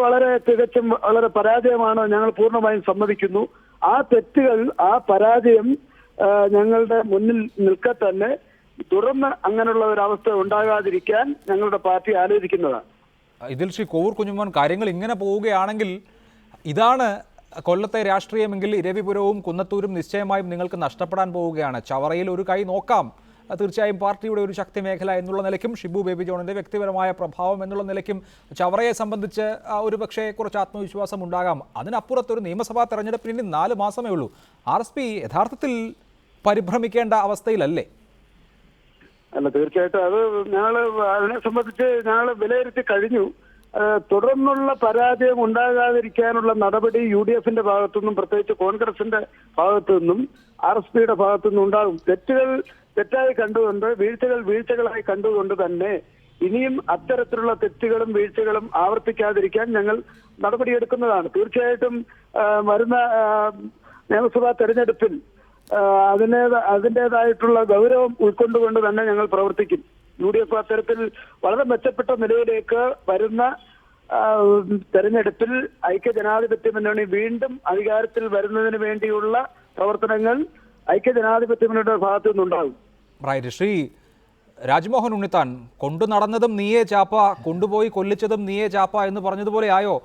S6: തികച്ചും വളരെ പരാജയമാണ്, ഞങ്ങൾ പൂർണ്ണമായും സമ്മതിക്കുന്നു. ആ തെറ്റുകൾ, ആ പരാജയം ഞങ്ങളുടെ മുന്നിൽ നിൽക്കെ തന്നെ തുടർന്ന് അങ്ങനെയുള്ള ഒരു അവസ്ഥ ഉണ്ടാകാതിരിക്കാൻ ഞങ്ങളുടെ പാർട്ടി ആലോചിക്കുന്നതാണ്.
S1: ഇതിൽ ശ്രീ കോവൂർ കുഞ്ഞുമോൻ, കാര്യങ്ങൾ ഇങ്ങനെ പോവുകയാണെങ്കിൽ ഇതാണ് കൊല്ലത്തെ രാഷ്ട്രീയമെങ്കിൽ ഇരവിപുരവും കുന്നത്തൂരും നിശ്ചയമായും നിങ്ങൾക്ക് നഷ്ടപ്പെടാൻ പോവുകയാണ്. ചവറയിൽ ഒരു കൈ നോക്കാം, തീർച്ചയായും പാർട്ടിയുടെ ഒരു ശക്തി മേഖല എന്നുള്ള നിലയ്ക്കും ഷിബു ബേബി ജോണിൻ്റെ വ്യക്തിപരമായ പ്രഭാവം എന്നുള്ള നിലയ്ക്കും ചവറയെ സംബന്ധിച്ച് ഒരു പക്ഷേ കുറച്ച് ആത്മവിശ്വാസം ഉണ്ടാകാം. അതിനപ്പുറത്തൊരു നിയമസഭാ തെരഞ്ഞെടുപ്പിന് ഇനി 4 മാസമേ ഉള്ളൂ. RSP യഥാർത്ഥത്തിൽ പരിഭ്രമിക്കേണ്ട അവസ്ഥയിലല്ലേ?
S6: അല്ല, തീർച്ചയായിട്ടും അത് ഞങ്ങൾ അതിനെ സംബന്ധിച്ച് ഞങ്ങൾ വിലയിരുത്തി കഴിഞ്ഞു. തുടർന്നുള്ള പരാജയം ഉണ്ടാകാതിരിക്കാനുള്ള നടപടി UDFിന്റെ ഭാഗത്തുനിന്നും പ്രത്യേകിച്ച് കോൺഗ്രസിന്റെ ഭാഗത്തു നിന്നും RSPയുടെ ഭാഗത്തു നിന്നും ഉണ്ടാകും. തെറ്റുകൾ തെറ്റായി കണ്ടുകൊണ്ട്, വീഴ്ചകളായി കണ്ടുകൊണ്ട് തന്നെ ഇനിയും അത്തരത്തിലുള്ള തെറ്റുകളും വീഴ്ചകളും ആവർത്തിക്കാതിരിക്കാൻ ഞങ്ങൾ നടപടിയെടുക്കുന്നതാണ്. തീർച്ചയായിട്ടും വരുന്ന നിയമസഭാ തെരഞ്ഞെടുപ്പിൽ അതിൻ്റെതായിട്ടുള്ള ഗൗരവം ഉൾക്കൊണ്ടുകൊണ്ട് തന്നെ ഞങ്ങൾ പ്രവർത്തിക്കും. UDF അത്തരത്തിൽ വളരെ മെച്ചപ്പെട്ട നിലയിലേക്ക് വരുന്ന തെരഞ്ഞെടുപ്പിൽ ഐക്യജനാധിപത്യ മുന്നണി വീണ്ടും അധികാരത്തിൽ വരുന്നതിന് വേണ്ടിയുള്ള പ്രവർത്തനങ്ങൾ ഐക്യജനാധിപത്യ മുന്നണിയുടെ ഭാഗത്തു നിന്നുണ്ടാകും.
S1: റൈറ്റ്. ശ്രീ രാജ്മോഹൻ ഉണ്ണിത്താൻ, കൊണ്ടു നടന്നതും നീയേ ചാപ്പ, കൊണ്ടുപോയി കൊല്ലിച്ചതും നീയേ ചാപ്പ എന്ന് പറഞ്ഞതുപോലെ ആയോ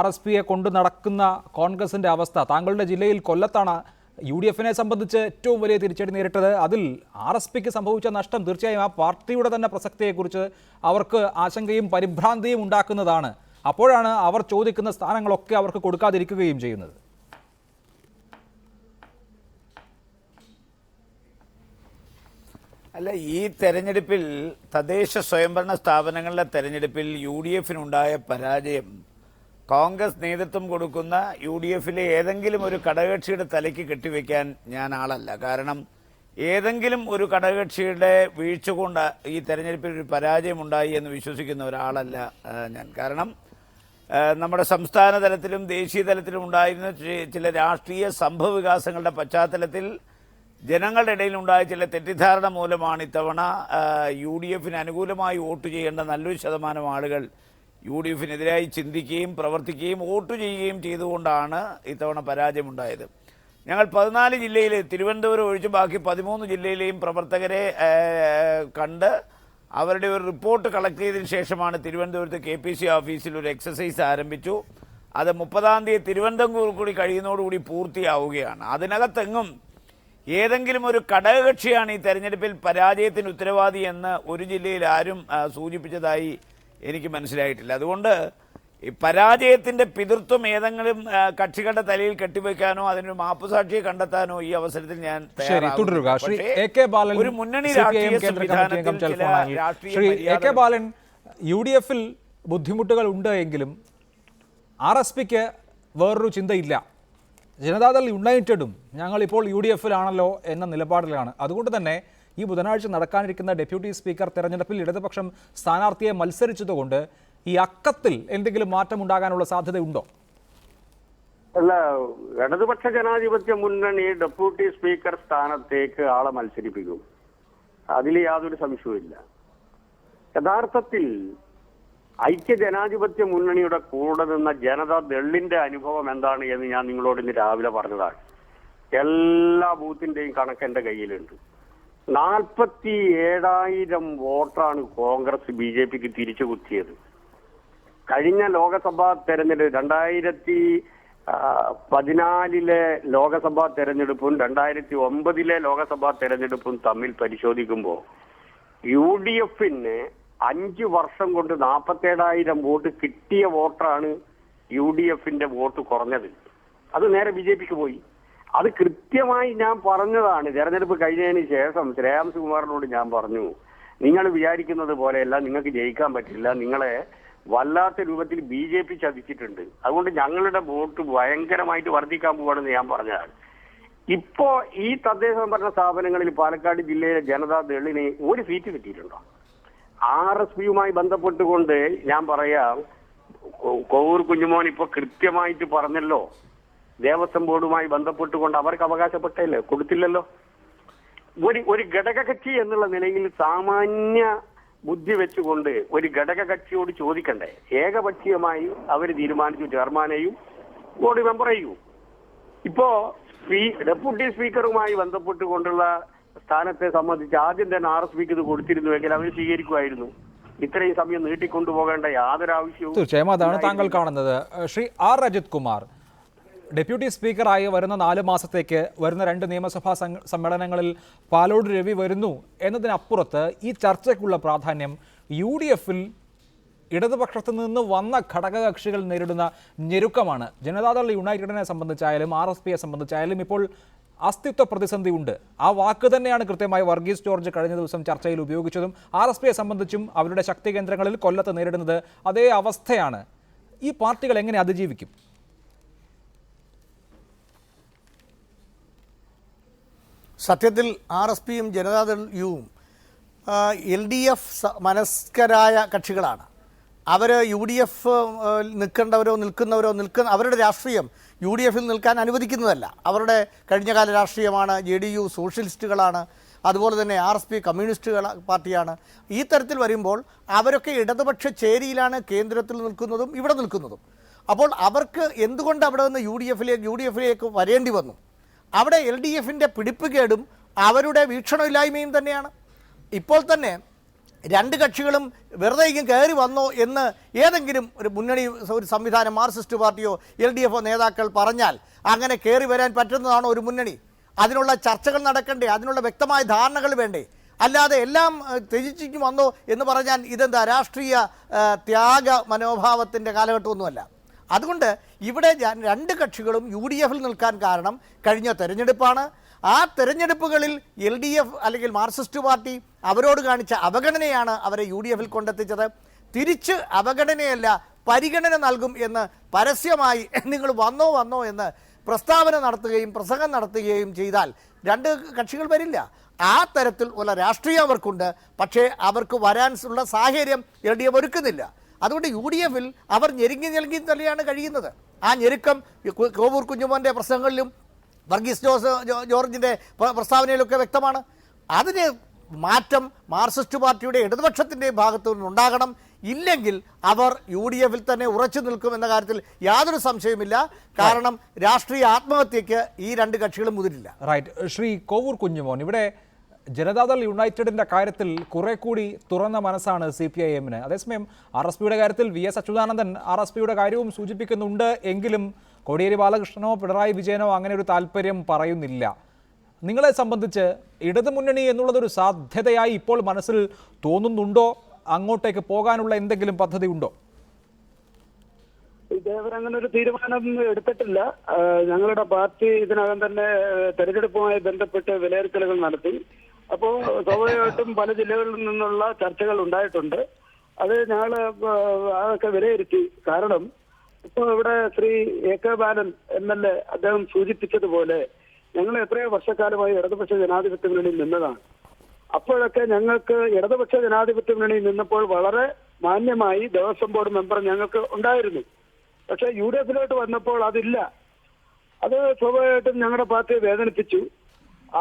S1: RSPയെ കൊണ്ടു നടക്കുന്ന കോൺഗ്രസിന്റെ അവസ്ഥ? താങ്കളുടെ ജില്ലയിൽ കൊല്ലത്താണ് UDFിനെ സംബന്ധിച്ച് ഏറ്റവും വലിയ തിരിച്ചടി നേരിട്ടത്. അതിൽ RSPക്ക് സംഭവിച്ച നഷ്ടം തീർച്ചയായും ആ പാർട്ടിയുടെ തന്നെ പ്രസക്തിയെക്കുറിച്ച് അവർക്ക് ആശങ്കയും പരിഭ്രാന്തിയും ഉണ്ടാക്കുന്നതാണ്. അപ്പോഴാണ് അവർ ചോദിക്കുന്ന സ്ഥാനങ്ങളൊക്കെ അവർക്ക് കൊടുക്കാതിരിക്കുകയും ചെയ്യുന്നത്.
S7: അല്ല, ഈ തെരഞ്ഞെടുപ്പിൽ തദ്ദേശ സ്വയംഭരണ സ്ഥാപനങ്ങളുടെ തെരഞ്ഞെടുപ്പിൽ UDFിനുണ്ടായ പരാജയം കോൺഗ്രസ് നേതൃത്വം കൊടുക്കുന്ന UDFിലെ ഏതെങ്കിലും ഒരു ഘടകകക്ഷിയുടെ തലയ്ക്ക് കെട്ടിവെക്കാൻ ഞാൻ ആളല്ല. കാരണം ഏതെങ്കിലും ഒരു ഘടകകക്ഷിയുടെ വീഴ്ച കൊണ്ട് ഈ തെരഞ്ഞെടുപ്പിൽ ഒരു പരാജയം ഉണ്ടായി എന്ന് വിശ്വസിക്കുന്ന ഒരാളല്ല ഞാൻ. കാരണം നമ്മുടെ സംസ്ഥാന തലത്തിലും ദേശീയ തലത്തിലും ഉണ്ടായിരുന്ന ചില രാഷ്ട്രീയ സംഭവ വികാസങ്ങളുടെ പശ്ചാത്തലത്തിൽ ജനങ്ങളുടെ ഇടയിലുണ്ടായ ചില തെറ്റിദ്ധാരണ മൂലമാണ് ഇത്തവണ UDFിന് അനുകൂലമായി വോട്ട് ചെയ്യേണ്ട നല്ലൊരു ശതമാനം ആളുകൾ UDFിനെതിരായി ചിന്തിക്കുകയും പ്രവർത്തിക്കുകയും വോട്ട് ചെയ്യുകയും ചെയ്തുകൊണ്ടാണ് ഇത്തവണ പരാജയമുണ്ടായത്. ഞങ്ങൾ 14 ജില്ലയിൽ, തിരുവനന്തപുരം ഒഴിച്ച് ബാക്കി 13 ജില്ലയിലെയും പ്രവർത്തകരെ കണ്ട് അവരുടെ ഒരു റിപ്പോർട്ട് കളക്ട് ചെയ്തതിനു ശേഷമാണ് തിരുവനന്തപുരത്ത് KPC ഓഫീസിൽ ഒരു എക്സസൈസ് ആരംഭിച്ചു. അത് 30-ാം തീയതി തിരുവനന്തപുരം കൂടി കഴിയുന്നതോടുകൂടി പൂർത്തിയാവുകയാണ്. അതിനകത്തെങ്ങും ഏതെങ്കിലും ഒരു ഘടകകക്ഷിയാണ് ഈ തെരഞ്ഞെടുപ്പിൽ പരാജയത്തിന് ഉത്തരവാദി എന്ന് ഒരു ജില്ലയിൽ ആരും സൂചിപ്പിച്ചതായി എനിക്ക് മനസ്സിലായിട്ടില്ല. അതുകൊണ്ട് ഈ പരാജയത്തിന്റെ പിതൃത്വം ഏതെങ്കിലും കക്ഷികളുടെ തലയിൽ കെട്ടിവെക്കാനോ അതിനൊരു മാപ്പുസാക്ഷിയെ കണ്ടെത്താനോ ഈ അവസരത്തിൽ ഞാൻ ഒരു മുന്നണി രാഷ്ട്രീയ
S1: ബാലൻ, UDFിൽ ബുദ്ധിമുട്ടുകൾ ഉണ്ട് എങ്കിലും RSPക്ക് വേറൊരു ചിന്തയില്ല. ജനതാദൾ യുണൈറ്റഡും ഞങ്ങളിപ്പോൾ UDFിലാണല്ലോ എന്ന നിലപാടിലാണ്. അതുകൊണ്ട് തന്നെ ഈ ബുധനാഴ്ച നടക്കാനിരിക്കുന്ന ഡെപ്യൂട്ടി സ്പീക്കർ തെരഞ്ഞെടുപ്പിൽ ഇടതുപക്ഷം സ്ഥാനാർത്ഥിയെ മത്സരിച്ചതുകൊണ്ട് ഈ അക്കത്തിൽ എന്തെങ്കിലും മാറ്റം ഉണ്ടാകാനുള്ള സാധ്യതയുണ്ടോ?
S10: അല്ല, ഇടതുപക്ഷ ജനാധിപത്യ മുന്നണി ഡെപ്യൂട്ടി സ്പീക്കർ സ്ഥാനത്തേക്ക് ആളെ മത്സരിപ്പിക്കും, അതിൽ യാതൊരു സംശയവുമില്ല. യഥാർത്ഥത്തിൽ ഐക്യ ജനാധിപത്യ മുന്നണിയുടെ കൂടെ നിന്ന ജനതാദളിന്റെ അനുഭവം എന്താണ് എന്ന് ഞാൻ നിങ്ങളോട് ഇന്ന് രാവിലെ പറഞ്ഞതാണ്. എല്ലാ ബൂത്തിന്റെയും കണക്ക് എന്റെ കയ്യിലുണ്ട്. 47,000 വോട്ടാണ് കോൺഗ്രസ് BJPക്ക് തിരിച്ചു കുത്തിയത്. കഴിഞ്ഞ ലോകസഭാ തെരഞ്ഞെടുപ്പ് 2014 ലോകസഭാ തെരഞ്ഞെടുപ്പും 2009 ലോകസഭാ തെരഞ്ഞെടുപ്പും തമ്മിൽ പരിശോധിക്കുമ്പോൾ UDFന് 5 വർഷം കൊണ്ട് 47,000 വോട്ട് കിട്ടിയ വോട്ടാണ് UDFന്റെ വോട്ട് കുറഞ്ഞത്. അത് നേരെ BJPക്ക് പോയി. അത് കൃത്യമായി ഞാൻ പറഞ്ഞതാണ്. തെരഞ്ഞെടുപ്പ് കഴിഞ്ഞതിന് ശേഷം ശ്രേയാംസുകുമാറിനോട് ഞാൻ പറഞ്ഞു, നിങ്ങൾ വിചാരിക്കുന്നത് പോലെയല്ല, നിങ്ങൾക്ക് ജയിക്കാൻ പറ്റില്ല, നിങ്ങളെ വല്ലാത്ത രൂപത്തിൽ BJP ചതിച്ചിട്ടുണ്ട്, അതുകൊണ്ട് ഞങ്ങളുടെ വോട്ട് ഭയങ്കരമായിട്ട് വർദ്ധിക്കാൻ പോവാണെന്ന് ഞാൻ പറഞ്ഞതാണ്. ഇപ്പോ ഈ തദ്ദേശ ഭരണ സ്ഥാപനങ്ങളിൽ പാലക്കാട് ജില്ലയിലെ ജനതാദളിന് ഒരു സീറ്റ് കിട്ടിയിട്ടുണ്ടോ? RSPയുമായി ബന്ധപ്പെട്ടുകൊണ്ട് ഞാൻ പറയാം, കോവൂർ കുഞ്ഞുമോൻ ഇപ്പൊ കൃത്യമായിട്ട് പറഞ്ഞല്ലോ, ദേവസ്വം ബോർഡുമായി ബന്ധപ്പെട്ടുകൊണ്ട് അവർക്ക് അവകാശപ്പെട്ടല്ലേ, കൊടുത്തില്ലല്ലോ. ഒരു ഘടകകക്ഷി എന്നുള്ള നിലയിൽ സാമാന്യ ബുദ്ധി വെച്ചുകൊണ്ട് ഒരു ഘടകകക്ഷിയോട് ചോദിക്കണ്ടേ? ഏകപക്ഷീയമായി അവർ തീരുമാനിച്ചു ചെയർമാനെയും ബോർഡ് മെമ്പറെയും. ഇപ്പോ ഡെപ്യൂട്ടി സ്പീക്കറുമായി ബന്ധപ്പെട്ടുകൊണ്ടുള്ള സ്ഥാനത്തെ സംബന്ധിച്ച് ആദ്യം തന്നെ RSPക്ക് ഇത് കൊടുത്തിരുന്നുവെങ്കിൽ അവർ സ്വീകരിക്കുമായിരുന്നു. ഇത്രയും സമയം നീട്ടിക്കൊണ്ടുപോകേണ്ട യാതൊരു ആവശ്യവും.
S1: തീർച്ചയായും അതാണ് താങ്കൾ കാണുന്നത്. ശ്രീ R. അജിത് കുമാർ, ഡെപ്യൂട്ടി സ്പീക്കറായി വരുന്ന 4 മാസത്തേക്ക് വരുന്ന 2 നിയമസഭാ സമ്മേളനങ്ങളിൽ പാലോട് രവി വരുന്നു എന്നതിനപ്പുറത്ത് ഈ ചർച്ചയ്ക്കുള്ള പ്രാധാന്യം UDFൽ ഇടതുപക്ഷത്ത് നിന്ന് വന്ന ഘടകകക്ഷികൾ നേരിടുന്ന ഞെരുക്കമാണ്. ജനതാദൾ യുണൈറ്റഡിനെ സംബന്ധിച്ചായാലും RSPയെ സംബന്ധിച്ചായാലും ഇപ്പോൾ അസ്തിത്വ പ്രതിസന്ധി ഉണ്ട്. ആ വാക്ക് തന്നെയാണ് കൃത്യമായി വർഗീസ് ജോർജ് കഴിഞ്ഞ ദിവസം ചർച്ചയിൽ ഉപയോഗിച്ചതും. RSPയെ സംബന്ധിച്ചും അവരുടെ ശക്തി കേന്ദ്രങ്ങളിൽ കൊല്ലത്ത് നേരിടുന്നത് അതേ അവസ്ഥയാണ്. ഈ പാർട്ടികൾ എങ്ങനെ അതിജീവിക്കും?
S9: സത്യത്തിൽ RSPയും ജനതാദളും LDF മനസ്കരായ കക്ഷികളാണ്. അവർ UDF നിൽക്കുന്നവരോ അവരുടെ രാഷ്ട്രീയം UDFൽ നിൽക്കാൻ അനുവദിക്കുന്നതല്ല. അവരുടെ കഴിഞ്ഞകാല രാഷ്ട്രീയമാണ്. JDU സോഷ്യലിസ്റ്റുകളാണ്, അതുപോലെ തന്നെ RSP കമ്മ്യൂണിസ്റ്റ് പാർട്ടിയാണ്. ഈ തരത്തിൽ വരുമ്പോൾ അവരൊക്കെ ഇടതുപക്ഷ ചേരിയിലാണ് കേന്ദ്രത്തിൽ നിൽക്കുന്നതും ഇവിടെ നിൽക്കുന്നതും. അപ്പോൾ അവർക്ക് എന്തുകൊണ്ട് അവിടെ നിന്ന് UDFിലേക്ക് വരേണ്ടി വന്നു? അവിടെ LDFിൻ്റെ പിടിപ്പുകേടും അവരുടെ വീക്ഷണമില്ലായ്മയും തന്നെയാണ്. ഇപ്പോൾ തന്നെ 2 കക്ഷികളും വെറുതെ കയറി വന്നോ എന്ന് ഏതെങ്കിലും ഒരു മുന്നണി ഒരു സംവിധാനം മാർക്സിസ്റ്റ് പാർട്ടിയോ LDFോ നേതാക്കൾ പറഞ്ഞാൽ അങ്ങനെ കയറി വരാൻ പറ്റുന്നതാണോ ഒരു മുന്നണി? അതിനുള്ള ചർച്ചകൾ നടക്കണ്ടേ? അതിനുള്ള വ്യക്തമായ ധാരണകൾ വേണ്ടേ? അല്ലാതെ എല്ലാം ത്യജിച്ചു വന്നോ എന്ന് പറഞ്ഞാൽ ഇതെന്താ രാഷ്ട്രീയ ത്യാഗ മനോഭാവത്തിൻ്റെ കാലഘട്ടമൊന്നുമല്ല. അതുകൊണ്ട് ഇവിടെ 2 കക്ഷികളും UDFിൽ നിൽക്കാൻ കാരണം കഴിഞ്ഞ തെരഞ്ഞെടുപ്പാണ്. ആ തെരഞ്ഞെടുപ്പുകളിൽ LDF അല്ലെങ്കിൽ മാർക്സിസ്റ്റ് പാർട്ടി അവരോട് കാണിച്ച അവഗണനയാണ് അവരെ UDFിൽ കൊണ്ടെത്തിച്ചത്. തിരിച്ച് അവഗണനയല്ല പരിഗണന നൽകും എന്ന് പരസ്യമായി നിങ്ങൾ വന്നോ എന്ന് പ്രസ്താവന നടത്തുകയും പ്രസംഗം നടത്തുകയും ചെയ്താൽ 2 കക്ഷികൾ വരില്ല. ആ തരത്തിൽ ഉള്ള രാഷ്ട്രീയം അവർക്കുണ്ട്. പക്ഷേ അവർക്ക് വരാനുള്ള സാഹചര്യം LDF ഒരുക്കുന്നില്ല. അതുകൊണ്ട് UDFിൽ അവർ ഞെരുങ്ങി തന്നെയാണ് കഴിയുന്നത്. ആ ഞെരുക്കം കോവൂർ കുഞ്ഞുമോൻ്റെ പ്രസംഗങ്ങളിലും വർഗീസ് ജോർജിൻ്റെ പ്രസ്താവനയിലൊക്കെ വ്യക്തമാണ്. അതിന് മാറ്റം മാർക്സിസ്റ്റ് പാർട്ടിയുടെ ഇടതുപക്ഷത്തിൻ്റെ ഭാഗത്തു നിന്നുണ്ടാകണം. ഇല്ലെങ്കിൽ അവർ UDFിൽ തന്നെ ഉറച്ചു നിൽക്കുമെന്ന കാര്യത്തിൽ യാതൊരു സംശയവുമില്ല. കാരണം രാഷ്ട്രീയ ആത്മഹത്യക്ക് ഈ 2 കക്ഷികളും മുതിരില്ല.
S1: റൈറ്റ്. ശ്രീ കോവൂർ കുഞ്ഞുമോൻ, ഇവിടെ ജനതാദൾ യുണൈറ്റഡിൻ്റെ കാര്യത്തിൽ കുറെ കൂടി തുറന്ന മനസ്സാണ് CPIMന്. അതേസമയം RSPയുടെ കാര്യത്തിൽ VS അച്യുതാനന്ദൻ RSPയുടെ കാര്യവും സൂചിപ്പിക്കുന്നുണ്ട്. എങ്കിലും കോടിയേരി ബാലകൃഷ്ണനോ പിണറായി വിജയനോ അങ്ങനെ ഒരു താല്പര്യം പറയുന്നില്ല. നിങ്ങളെ സംബന്ധിച്ച് ഇടതുമുന്നണി എന്നുള്ളതൊരു സാധ്യതയായി ഇപ്പോൾ മനസ്സിൽ തോന്നുന്നുണ്ടോ? അങ്ങോട്ടേക്ക് പോകാനുള്ള എന്തെങ്കിലും പദ്ധതി ഉണ്ടോ?
S6: ഇതേവരെ അങ്ങനെ ഒരു തീരുമാനം എടുത്തിട്ടില്ല. ഞങ്ങളുടെ പാർട്ടി ഇതിനകം തന്നെ തെരഞ്ഞെടുപ്പുമായി ബന്ധപ്പെട്ട് വിലയിരുത്തലുകൾ നടത്തി. അപ്പോൾ സ്വാഭാവികമായിട്ടും പല ജില്ലകളിൽ നിന്നുള്ള ചർച്ചകൾ ഉണ്ടായിട്ടുണ്ട്. അത് ഞങ്ങൾ അതൊക്കെ വിലയിരുത്തി. കാരണം ഇപ്പോൾ ഇവിടെ ശ്രീ AK ബാലൻ MLA അദ്ദേഹം സൂചിപ്പിച്ചതുപോലെ ഞങ്ങൾ എത്രയോ വർഷക്കാലമായി ഇടതുപക്ഷ ജനാധിപത്യ മുന്നണിയിൽ നിന്നതാണ്. അപ്പോഴൊക്കെ ഞങ്ങൾക്ക് ഇടതുപക്ഷ ജനാധിപത്യ മുന്നണിയിൽ നിന്നപ്പോൾ വളരെ മാന്യമായി ദേവസ്വം ബോർഡ് മെമ്പർ ഞങ്ങൾക്ക് ഉണ്ടായിരുന്നു. പക്ഷെ UDFിലോട്ട് വന്നപ്പോൾ അതില്ല. അത് സ്വാഭാവികമായിട്ടും ഞങ്ങളുടെ പാർട്ടിയെ വേദനിപ്പിച്ചു.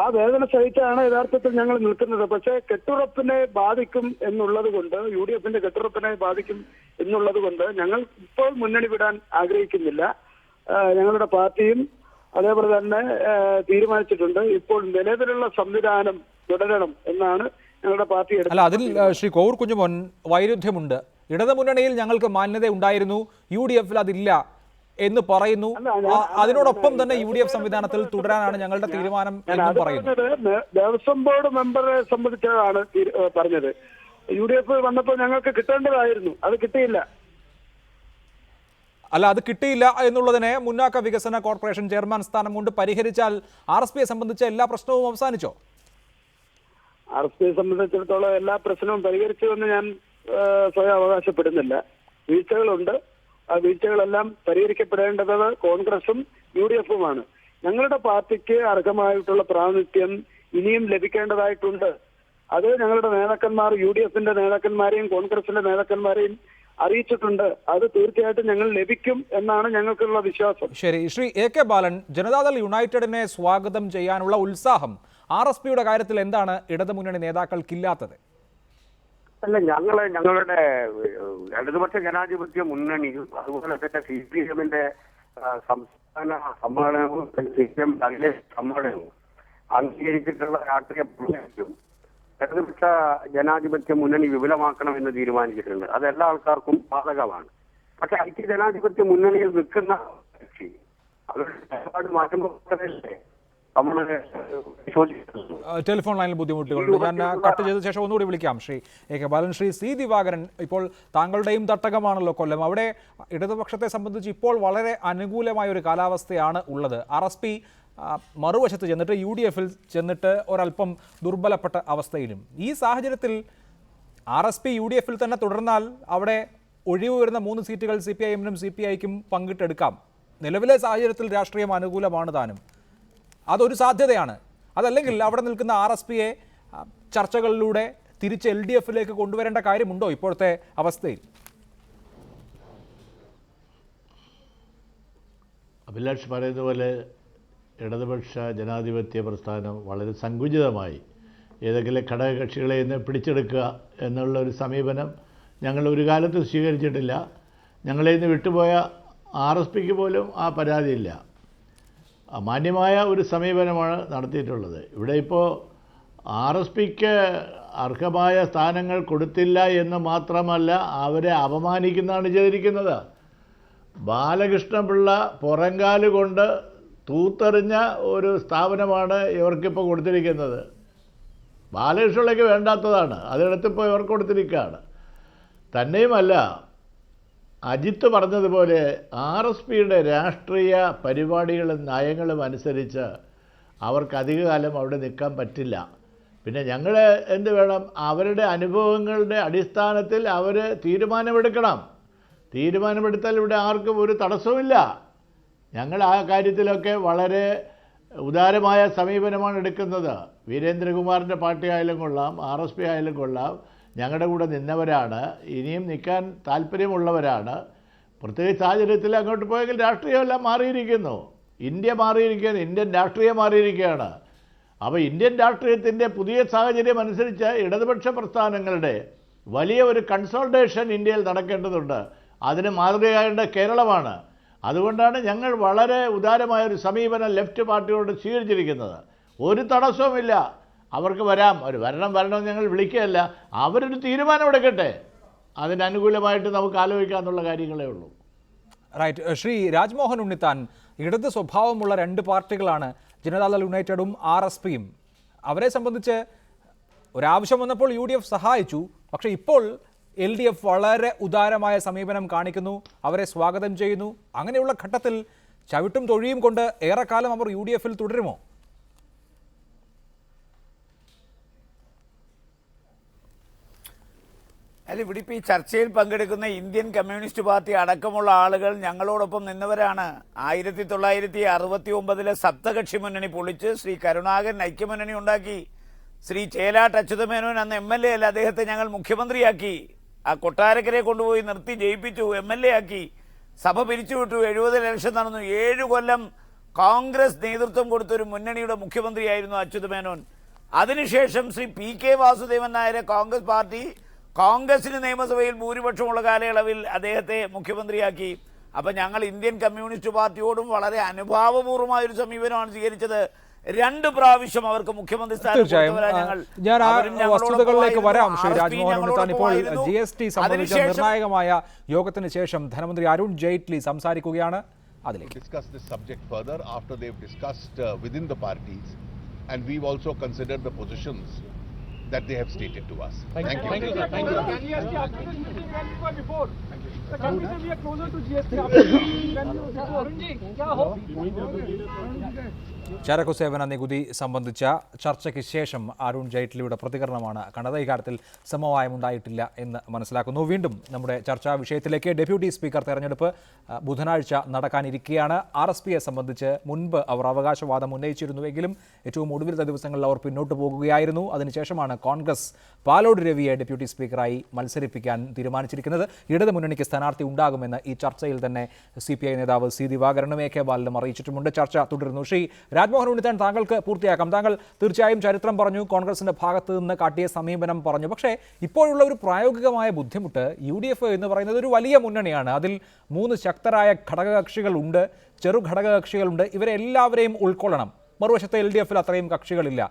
S6: ആ വേദന സഹിച്ചാണ് യഥാർത്ഥത്തിൽ ഞങ്ങൾ നിൽക്കുന്നത്. പക്ഷേ കെട്ടുറപ്പിനെ ബാധിക്കും എന്നുള്ളത് കൊണ്ട് UDFിന്റെ കെട്ടുറപ്പിനെ ബാധിക്കും എന്നുള്ളത് കൊണ്ട് ഞങ്ങൾ ഇപ്പോൾ മുന്നണി വിടാൻ ആഗ്രഹിക്കുന്നില്ല. ഞങ്ങളുടെ പാർട്ടിയും അതേപോലെ തന്നെ തീരുമാനിച്ചിട്ടുണ്ട് ഇപ്പോൾ നിലവിലുള്ള സംവിധാനം തുടരണം എന്നാണ് ഞങ്ങളുടെ പാർട്ടി എടുത്തത്.
S1: അല്ല, അതിൽ ശ്രീ കോവൂർ കുഞ്ഞുമോൻ വൈരുദ്ധ്യമുണ്ട്. ഇടത് മുന്നണിയിൽ ഞങ്ങൾക്ക് മാന്യത ഉണ്ടായിരുന്നു, UDF-ൽ അതില്ല എന്ന് പറയുന്നു. അതിനോടൊപ്പം തന്നെ UDF സംവിധാനത്തിൽ തുടരാനാണ് ഞങ്ങളുടെ തീരുമാനം എന്നും പറയുന്നു.
S6: ദേവസ്വം ബോർഡ് മെമ്പറെ സംബന്ധിച്ചാണ് പറഞ്ഞത്. UDF വന്നപ്പോൾ ഞങ്ങൾക്ക് കിട്ടേണ്ടതായിരുന്നു, അത് കിട്ടിയില്ല.
S1: അല്ല, അത് കിട്ടിയില്ല എന്നുള്ളതിനെ മുന്നാക്ക വികസന കോർപ്പറേഷൻ ചെയർമാൻ സ്ഥാനം കൊണ്ട് പരിഹരിച്ചാൽ RSPയെ സംബന്ധിച്ച എല്ലാ പ്രശ്നവും അവസാനിച്ചോ?
S6: RSPയെ സംബന്ധിച്ചിടത്തോളം എല്ലാ പ്രശ്നവും പരിഹരിച്ചു എന്ന് ഞാൻ സ്വയം അവകാശപ്പെടുന്നില്ല. വീഴ്ചകളുണ്ട്. ആ വീഴ്ചകളെല്ലാം പരിഹരിക്കപ്പെടേണ്ടത് കോൺഗ്രസും UDF-ഉമാണ്. ഞങ്ങളുടെ പാർട്ടിക്ക് അർഹമായിട്ടുള്ള പ്രാതിനിധ്യം ഇനിയും ലഭിക്കേണ്ടതായിട്ടുണ്ട്. അത് ഞങ്ങളുടെ നേതാക്കന്മാർ UDF-ന്റെ നേതാക്കന്മാരെയും കോൺഗ്രസിന്റെ നേതാക്കന്മാരെയും അറിയിച്ചിട്ടുണ്ട്. അത് തീർച്ചയായിട്ടും ഞങ്ങൾ ലഭിക്കും എന്നാണ് ഞങ്ങൾക്കുള്ള വിശ്വാസം.
S1: ശരി, ശ്രീ AK ബാലൻ, ജനതാദൾ യുണൈറ്റഡിനെ സ്വാഗതം ചെയ്യാനുള്ള ഉത്സാഹം RSPയുടെ കാര്യത്തിൽ എന്താണ് ഇടതുമുന്നണി നേതാക്കൾക്കില്ലാത്തത്?
S10: അല്ല, ഞങ്ങളുടെ ഇടതുപക്ഷ ജനാധിപത്യ മുന്നണിയും അതുപോലെ തന്നെ CPM-ന്റെ സംസ്ഥാന സമ്മേളനവും CPM സമ്മേളനവും അംഗീകരിച്ചിട്ടുള്ള രാഷ്ട്രീയ പ്രവർത്തനവും ഇടതുപക്ഷ ജനാധിപത്യ മുന്നണി വിപുലമാക്കണമെന്ന് തീരുമാനിച്ചിട്ടുണ്ട്. അത് എല്ലാ ആൾക്കാർക്കും ബാധകമാണ്. പക്ഷെ ഐക്യ ജനാധിപത്യ മുന്നണിയിൽ നിൽക്കുന്ന കക്ഷി അവരുടെ നിലപാട് മാറ്റുമ്പോൾ
S1: ടെലിഫോൺ ലൈനിൽ ബുദ്ധിമുട്ടുകളുണ്ട്. ഞാൻ കട്ട് ചെയ്ത ശേഷം ഒന്നുകൂടി വിളിക്കാം. ശ്രീ AK ബാലൻ, ശ്രീ C ദിവാകരൻ, ഇപ്പോൾ താങ്കളുടെയും തട്ടകമാണല്ലോ കൊല്ലം. അവിടെ ഇടതുപക്ഷത്തെ സംബന്ധിച്ച് ഇപ്പോൾ വളരെ അനുകൂലമായ ഒരു കാലാവസ്ഥയാണ് ഉള്ളത്. RSP മറുവശത്ത് ചെന്നിട്ട് UDF-ൽ ചെന്നിട്ട് ഒരല്പം ദുർബലപ്പെട്ട അവസ്ഥയിലും. ഈ സാഹചര്യത്തിൽ RSP UDF-ൽ തന്നെ തുടർന്നാൽ അവിടെ ഒഴിവ് വരുന്ന 3 സീറ്റുകൾ CPIM-നും CPI-ക്കും പങ്കിട്ടെടുക്കാം. നിലവിലെ സാഹചര്യത്തിൽ രാഷ്ട്രീയം അനുകൂലമാണ് താനും. അതൊരു സാധ്യതയാണ്. അതല്ലെങ്കിൽ അവിടെ നിൽക്കുന്ന RSPയെ ചർച്ചകളിലൂടെ തിരിച്ച് LDF-ലേക്ക് കൊണ്ടുവരേണ്ട കാര്യമുണ്ടോ ഇപ്പോഴത്തെ അവസ്ഥയിൽ?
S8: അഭിലാഷ് പറയുന്ന പോലെ ഇടതുപക്ഷ ജനാധിപത്യ പ്രസ്ഥാനം വളരെ സങ്കുചിതമായി ഏതെങ്കിലും ഘടകകക്ഷികളെ ഇന്ന് പിടിച്ചെടുക്കുക എന്നുള്ള ഒരു സമീപനം ഞങ്ങൾ ഒരു കാലത്ത് സ്വീകരിച്ചിട്ടില്ല. ഞങ്ങളെ ഇന്ന് വിട്ടുപോയ RSPക്ക് പോലും ആ പരാതിയില്ല. മാന്യമായ ഒരു സമീപനമാണ് നടത്തിയിട്ടുള്ളത്. ഇവിടെ ഇപ്പോൾ RSPക്ക് അർഹമായ സ്ഥാനങ്ങൾ കൊടുത്തില്ല എന്ന് മാത്രമല്ല, അവരെ അപമാനിക്കുന്നതാണ് ചെയ്തിരിക്കുന്നത്. ബാലകൃഷ്ണപിള്ള പുറങ്കാല് കൊണ്ട് തൂത്തെറിഞ്ഞ ഒരു സ്ഥാപനമാണ് ഇവർക്കിപ്പോൾ കൊടുത്തിരിക്കുന്നത്. ബാലകൃഷ്ണപിള്ളയ്ക്ക് വേണ്ടാത്തതാണ്, അതെടുത്തിപ്പോൾ ഇവർക്ക് കൊടുത്തിരിക്കുകയാണ്. തന്നെയുമല്ല, അജിത്ത് പറഞ്ഞതുപോലെ RSPയുടെ രാഷ്ട്രീയ പരിപാടികളും നയങ്ങളും അനുസരിച്ച് അവർക്ക് അധികകാലം അവിടെ നിൽക്കാൻ പറ്റില്ല. പിന്നെ ഞങ്ങൾ എന്ത് വേണം? അവരുടെ അനുഭവങ്ങളുടെ അടിസ്ഥാനത്തിൽ അവർ തീരുമാനമെടുക്കണം. തീരുമാനമെടുത്താൽ ഇവിടെ ആർക്കും ഒരു തടസ്സവുമില്ല. ഞങ്ങൾ ആ കാര്യത്തിലൊക്കെ വളരെ ഉദാരമായ സമീപനമാണ് എടുക്കുന്നത്. വീരേന്ദ്രകുമാറിൻ്റെ പാർട്ടി ആയാലും കൊള്ളാം, RSP ആയാലും കൊള്ളാം, ഞങ്ങളുടെ കൂടെ നിന്നവരാണ്, ഇനിയും നിൽക്കാൻ താല്പര്യമുള്ളവരാണ്. പ്രത്യേക സാഹചര്യത്തിൽ അങ്ങോട്ട് പോയെങ്കിൽ രാഷ്ട്രീയമെല്ലാം മാറിയിരിക്കുന്നു. ഇന്ത്യ മാറിയിരിക്കുകയാണ്, ഇന്ത്യൻ രാഷ്ട്രീയം മാറിയിരിക്കുകയാണ്. അപ്പോൾ ഇന്ത്യൻ രാഷ്ട്രീയത്തിൻ്റെ പുതിയ സാഹചര്യം അനുസരിച്ച് ഇടതുപക്ഷ പ്രസ്ഥാനങ്ങളുടെ വലിയ ഒരു കൺസോൾട്ടേഷൻ ഇന്ത്യയിൽ നടക്കേണ്ടതുണ്ട്. അതിന് മാതൃകയാകേണ്ട കേരളമാണ്. അതുകൊണ്ടാണ് ഞങ്ങൾ വളരെ ഉദാരമായൊരു സമീപനം ലെഫ്റ്റ് പാർട്ടിയോട് സ്വീകരിച്ചിരിക്കുന്നത്. ഒരു തടസ്സവുമില്ല. അവർക്ക് വരാം, അവർ വരണമെന്ന് ഞങ്ങൾ വിളിക്കുകയല്ല. അവരൊരു തീരുമാനമെടുക്കട്ടെ, അതിനനുകൂലമായിട്ട് നമുക്ക് ആലോചിക്കാമെന്നുള്ള കാര്യങ്ങളേ ഉള്ളൂ.
S1: റൈറ്റ്. ശ്രീ രാജ്മോഹൻ ഉണ്ണിത്താൻ, ഇടത് സ്വഭാവമുള്ള 2 പാർട്ടികളാണ് ജനതാദൾ യുണൈറ്റഡും RSPയും. അവരെ സംബന്ധിച്ച് ഒരാവശ്യം വന്നപ്പോൾ UDF സഹായിച്ചു. പക്ഷേ ഇപ്പോൾ LDF വളരെ ഉദാരമായ സമീപനം കാണിക്കുന്നു, അവരെ സ്വാഗതം ചെയ്യുന്നു. അങ്ങനെയുള്ള ഘട്ടത്തിൽ ചവിട്ടും തൊഴിയും കൊണ്ട് ഏറെക്കാലം അവർ UDF-ൽ തുടരുമോ?
S7: അല്ല, ഇവിടെ ഇപ്പോൾ ഈ ചർച്ചയിൽ പങ്കെടുക്കുന്ന ഇന്ത്യൻ കമ്മ്യൂണിസ്റ്റ് പാർട്ടി അടക്കമുള്ള ആളുകൾ ഞങ്ങളോടൊപ്പം നിന്നവരാണ്. 1969 സപ്തകക്ഷി മുന്നണി പൊളിച്ച് ശ്രീ കരുണാകരൻ ഐക്യമുന്നണി ഉണ്ടാക്കി. ശ്രീ ചേലാട്ട് അച്യുതമേനോൻ അന്ന് MLA അല്ല, അദ്ദേഹത്തെ ഞങ്ങൾ മുഖ്യമന്ത്രിയാക്കി. ആ കൊട്ടാരക്കരയെ കൊണ്ടുപോയി നിർത്തി ജയിപ്പിച്ചു, MLA ആക്കി. സഭ പിരിച്ചുവിട്ടു, 70 ഇലക്ഷൻ നടന്നു. 7 കൊല്ലം കോൺഗ്രസ് നേതൃത്വം കൊടുത്തൊരു മുന്നണിയുടെ മുഖ്യമന്ത്രിയായിരുന്നു അച്യുതമേനോൻ. അതിനുശേഷം ശ്രീ PK വാസുദേവൻ നായരെ കോൺഗ്രസ് പാർട്ടി കോൺഗ്രസിന് നിയമസഭയിൽ ഭൂരിപക്ഷമുള്ള കാലയളവിൽ അദ്ദേഹത്തെ മുഖ്യമന്ത്രിയാക്കി. അപ്പം ഞങ്ങൾ ഇന്ത്യൻ കമ്മ്യൂണിസ്റ്റ് പാർട്ടിയോടും വളരെ അനുഭാവപൂർവമായ ഒരു സമീപനമാണ് സ്വീകരിച്ചത്. 2 പ്രാവശ്യം അവർക്ക് മുഖ്യമന്ത്രി സ്ഥാനം
S1: ഞാൻ ആ വസ്തുതകളിലേക്ക് വരാം. ശ്രീ രാജ്മോഹൻ ഉണ്ണിത്താൻ, ഇപ്പോൾ GST സംബന്ധിച്ച നിർണായകമായ യോഗത്തിന് ശേഷം ധനമന്ത്രി അരുൺ ജെയ്റ്റ്ലി സംസാരിക്കുകയാണ്. അതിലേക്ക്
S11: discuss this subject further after they've discussed within the parties, and we've also considered the positions that they have stated to us. Thank you. Can we ask the opposition meeting when we were before? So can we say we are closer to GST after
S1: ചരക്കു സേവന നികുതി സംബന്ധിച്ച ചർച്ചയ്ക്ക് ശേഷം അരുൺ ജെയ്റ്റ്ലിയുടെ പ്രതികരണമാണ് കണ്ടത്. ഇക്കാര്യത്തിൽ സമവായമുണ്ടായിട്ടില്ല എന്ന് മനസ്സിലാക്കുന്നു. വീണ്ടും നമ്മുടെ ചർച്ചാ വിഷയത്തിലേക്ക്. ഡെപ്യൂട്ടി സ്പീക്കർ തെരഞ്ഞെടുപ്പ് ബുധനാഴ്ച നടക്കാനിരിക്കുകയാണ്. RSPയെ സംബന്ധിച്ച് മുൻപ് അവർ അവകാശവാദം ഉന്നയിച്ചിരുന്നുവെങ്കിലും ഏറ്റവും ഒടുവിലത്തെ ദിവസങ്ങളിൽ അവർ പിന്നോട്ട് പോകുകയായിരുന്നു. അതിനുശേഷമാണ് കോൺഗ്രസ് പാലോട് രവിയെ ഡെപ്യൂട്ടി സ്പീക്കറായി മത്സരിപ്പിക്കാൻ തീരുമാനിച്ചിരിക്കുന്നത്. ഇടത് മുന്നണിക്ക് സ്ഥാനാർത്ഥി ഉണ്ടാകുമെന്ന് ഈ ചർച്ചയിൽ തന്നെ CPI നേതാവ് C ദിവാകരനും AK ബാലനും അറിയിച്ചിട്ടുമുണ്ട്. ചർച്ച തുടരുന്നു. ശ്രീ രാജ്മോഹൻ ഉണ്ണിത്താൻ, താങ്കൾക്ക് പൂർത്തിയാക്കാം. താങ്കൾ തീർച്ചയായും ചരിത്രം പറഞ്ഞു, കോൺഗ്രസിന്റെ ഭാഗത്ത് നിന്ന് കാട്ടിയ സമീപനം പറഞ്ഞു. പക്ഷേ ഇപ്പോഴുള്ള ഒരു പ്രായോഗികമായ ബുദ്ധിമുട്ട്, UDF എന്ന് പറയുന്നത് ഒരു വലിയ മുന്നണിയാണ്. അതിൽ 3 ശക്തരായ ഘടകകക്ഷികളുണ്ട്, ചെറു ഘടകകക്ഷികളുണ്ട്. ഇവരെ എല്ലാവരെയും ഉൾക്കൊള്ളണം. മറുവശത്ത് LDFൽ അത്രയും കക്ഷികളില്ല.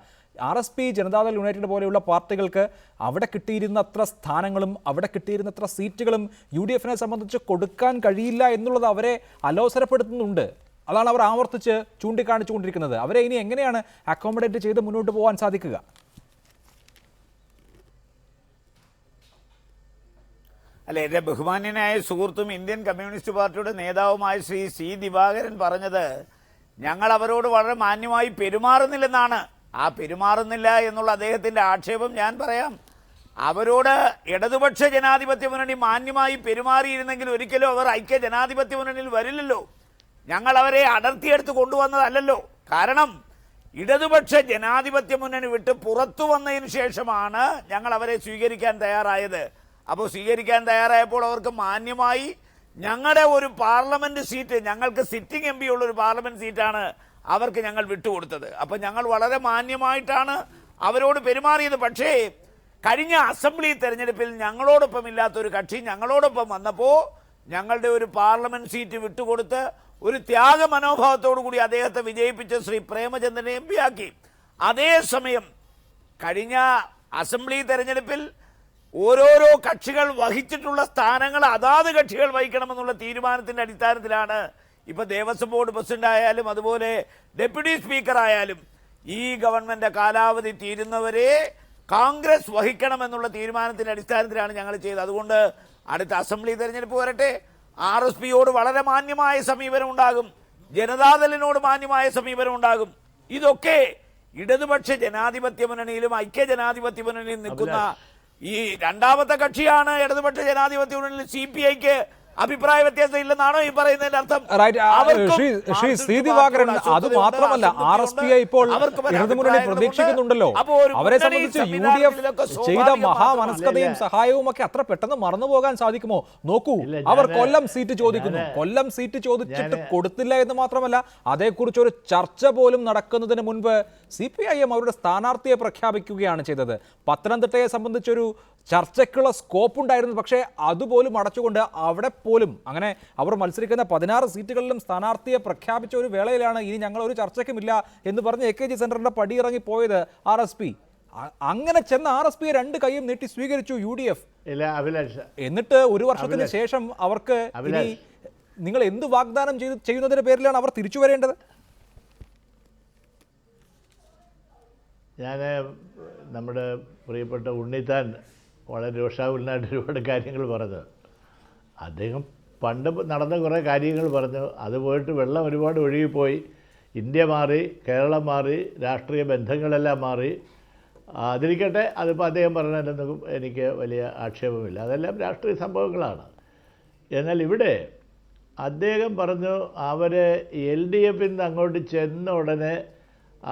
S1: RSP, ജനതാദൾ യുണൈറ്റഡ് പോലെയുള്ള പാർട്ടികൾക്ക് അവിടെ കിട്ടിയിരുന്നത്ര സ്ഥാനങ്ങളും അവിടെ കിട്ടിയിരുന്നത്ര സീറ്റുകളും UDFനെ സംബന്ധിച്ച് കൊടുക്കാൻ കഴിയില്ല എന്നുള്ളത് അവരെ അലോസരപ്പെടുത്തുന്നുണ്ട്. അതാണ് അവർ ആവർത്തിച്ച് ചൂണ്ടിക്കാണിച്ചുകൊണ്ടിരിക്കുന്നത്. അവരെ ഇനി എങ്ങനെയാണ് അക്കോമഡേറ്റ് ചെയ്ത് മുന്നോട്ട് പോകാൻ സാധിക്കുക?
S7: അല്ല, എൻ്റെ ബഹുമാന്യനായ സുഹൃത്തും ഇന്ത്യൻ കമ്മ്യൂണിസ്റ്റ് പാർട്ടിയുടെ നേതാവുമായ ശ്രീ C ദിവാകരൻ പറഞ്ഞത് ഞങ്ങൾ അവരോട് വളരെ മാന്യമായി പെരുമാറുന്നില്ലെന്നാണ്. ആ പെരുമാറുന്നില്ല എന്നുള്ള അദ്ദേഹത്തിൻ്റെ ആക്ഷേപം ഞാൻ പറയാം. അവരോട് ഇടതുപക്ഷ ജനാധിപത്യ മുന്നണി മാന്യമായി പെരുമാറിയിരുന്നെങ്കിൽ ഒരിക്കലും അവർ ഐക്യ ജനാധിപത്യ മുന്നണിയിൽ വരില്ലല്ലോ. ഞങ്ങൾ അവരെ അടർത്തിയെടുത്ത് കൊണ്ടുവന്നതല്ലല്ലോ. കാരണം ഇടതുപക്ഷ ജനാധിപത്യ മുന്നണി വിട്ട് പുറത്തു വന്നതിന് ശേഷമാണ് ഞങ്ങൾ അവരെ സ്വീകരിക്കാൻ തയ്യാറായത്. അപ്പോൾ സ്വീകരിക്കാൻ തയ്യാറായപ്പോൾ അവർക്ക് മാന്യമായി ഞങ്ങളുടെ ഒരു പാർലമെന്റ് സീറ്റ്, ഞങ്ങൾക്ക് സിറ്റിംഗ് MP ഉള്ളൊരു പാർലമെന്റ് സീറ്റാണ് അവർക്ക് ഞങ്ങൾ വിട്ടുകൊടുത്തത്. അപ്പം ഞങ്ങൾ വളരെ മാന്യമായിട്ടാണ് അവരോട് പെരുമാറിയത്. പക്ഷേ കഴിഞ്ഞ അസംബ്ലി തെരഞ്ഞെടുപ്പിൽ ഞങ്ങളോടൊപ്പം ഇല്ലാത്തൊരു കക്ഷി ഞങ്ങളോടൊപ്പം വന്നപ്പോൾ ഞങ്ങളുടെ ഒരു പാർലമെന്റ് സീറ്റ് വിട്ടുകൊടുത്ത് ഒരു ത്യാഗ മനോഭാവത്തോടു കൂടി അദ്ദേഹത്തെ വിജയിപ്പിച്ച് ശ്രീ പ്രേമചന്ദ്രനെ MP ആക്കി. അതേസമയം കഴിഞ്ഞ അസംബ്ലി തെരഞ്ഞെടുപ്പിൽ ഓരോരോ കക്ഷികൾ വഹിച്ചിട്ടുള്ള സ്ഥാനങ്ങൾ അതാത് കക്ഷികൾ വഹിക്കണമെന്നുള്ള തീരുമാനത്തിൻ്റെ അടിസ്ഥാനത്തിലാണ് ഇപ്പോൾ ദേവസ്വം ബോർഡ് പ്രസിഡന്റ് ആയാലും അതുപോലെ ഡെപ്യൂട്ടി സ്പീക്കർ ആയാലും ഈ ഗവൺമെന്റ് കാലാവധി തീരുന്നവരെ കോൺഗ്രസ് വഹിക്കണമെന്നുള്ള തീരുമാനത്തിൻ്റെ അടിസ്ഥാനത്തിലാണ് ഞങ്ങൾ ചെയ്തത്. അതുകൊണ്ട് അടുത്ത അസംബ്ലി തെരഞ്ഞെടുപ്പ് വരട്ടെ, RSPയോട് വളരെ മാന്യമായ സമീപനം ഉണ്ടാകും, ജനതാദളിനോട് മാന്യമായ സമീപനം ഉണ്ടാകും. ഇതൊക്കെ ഇടതുപക്ഷ ജനാധിപത്യ മുന്നണിയിലും ഐക്യ ജനാധിപത്യ മുന്നണിയിലും നിൽക്കുന്ന ഈ രണ്ടാമത്തെ കക്ഷിയാണ് ഇടതുപക്ഷ ജനാധിപത്യ മുന്നണിയിൽ CPIക്ക് അഭിപ്രായ വ്യത്യാസം ഇല്ലെന്നാണോ ഈ പറയുന്നതിന്റെ അർത്ഥം?
S1: ശ്രീ C ദിവാകരൻ, അത് മാത്രമല്ല RSPയെ ഇപ്പോൾ ഇടതുമുന്നണി പ്രതീക്ഷിക്കുന്നുണ്ടല്ലോ. അവരെ സംബന്ധിച്ച് UDF ചെയ്ത മഹാമനസ്കതയും സഹായവും ഒക്കെ അത്ര പെട്ടെന്ന് മറന്നുപോകാൻ സാധിക്കുമോ? നോക്കൂ, അവർ കൊല്ലം സീറ്റ് ചോദിക്കുന്നു. കൊല്ലം സീറ്റ് ചോദിച്ചിട്ട് കൊടുത്തില്ല എന്ന് മാത്രമല്ല, അതേക്കുറിച്ച് ഒരു ചർച്ച പോലും നടക്കുന്നതിന് മുൻപ് CPIM അവരുടെ സ്ഥാനാർത്ഥിയെ പ്രഖ്യാപിക്കുകയാണ് ചെയ്തത്. പത്തനംതിട്ടയെ സംബന്ധിച്ചൊരു ചർച്ചയ്ക്കുള്ള സ്കോപ്പ് ഉണ്ടായിരുന്നു, പക്ഷേ അതുപോലും അടച്ചുകൊണ്ട് അവിടെ പോലും അങ്ങനെ അവർ മത്സരിക്കുന്ന 16 സീറ്റുകളിലും സ്ഥാനാർത്ഥിയെ പ്രഖ്യാപിച്ച ഒരു വേളയിലാണ് ഇനി ഞങ്ങൾ ഒരു ചർച്ചയ്ക്കുമില്ല എന്ന് പറഞ്ഞ് AKG സെന്ററിന്റെ പടിയിറങ്ങി പോയത് RSP. അങ്ങനെ ചെന്ന RSPയെ 2 കൈയും നീട്ടി സ്വീകരിച്ചു UDF. എന്നിട്ട് ഒരു വർഷത്തിന് ശേഷം അവർക്ക് ഇനി നിങ്ങൾ എന്ത് വാഗ്ദാനം ചെയ്യുന്നതിന്റെ പേരിലാണ് അവർ തിരിച്ചു വരേണ്ടത്?
S8: ഞാൻ നമ്മുടെ പ്രിയപ്പെട്ട ഉണ്ണിത്താൻ വളരെ രോഷാകുലനായിട്ട് ഒരുപാട് കാര്യങ്ങൾ പറഞ്ഞു. അദ്ദേഹം പണ്ട് നടന്ന കുറേ കാര്യങ്ങൾ പറഞ്ഞു. അത് പോയിട്ട് വെള്ളം ഒരുപാട് ഒഴുകിപ്പോയി. ഇന്ത്യ മാറി, കേരളം മാറി, രാഷ്ട്രീയ ബന്ധങ്ങളെല്ലാം മാറി. അതിരിക്കട്ടെ, അതിപ്പോൾ അദ്ദേഹം പറഞ്ഞതിലൊന്നും എനിക്ക് വലിയ ആക്ഷേപമില്ല. അതെല്ലാം രാഷ്ട്രീയ സംഭവങ്ങളാണ്. എന്നാൽ ഇവിടെ അദ്ദേഹം പറഞ്ഞു അവർ LDFൽ നിന്ന് അങ്ങോട്ട് ചെന്ന ഉടനെ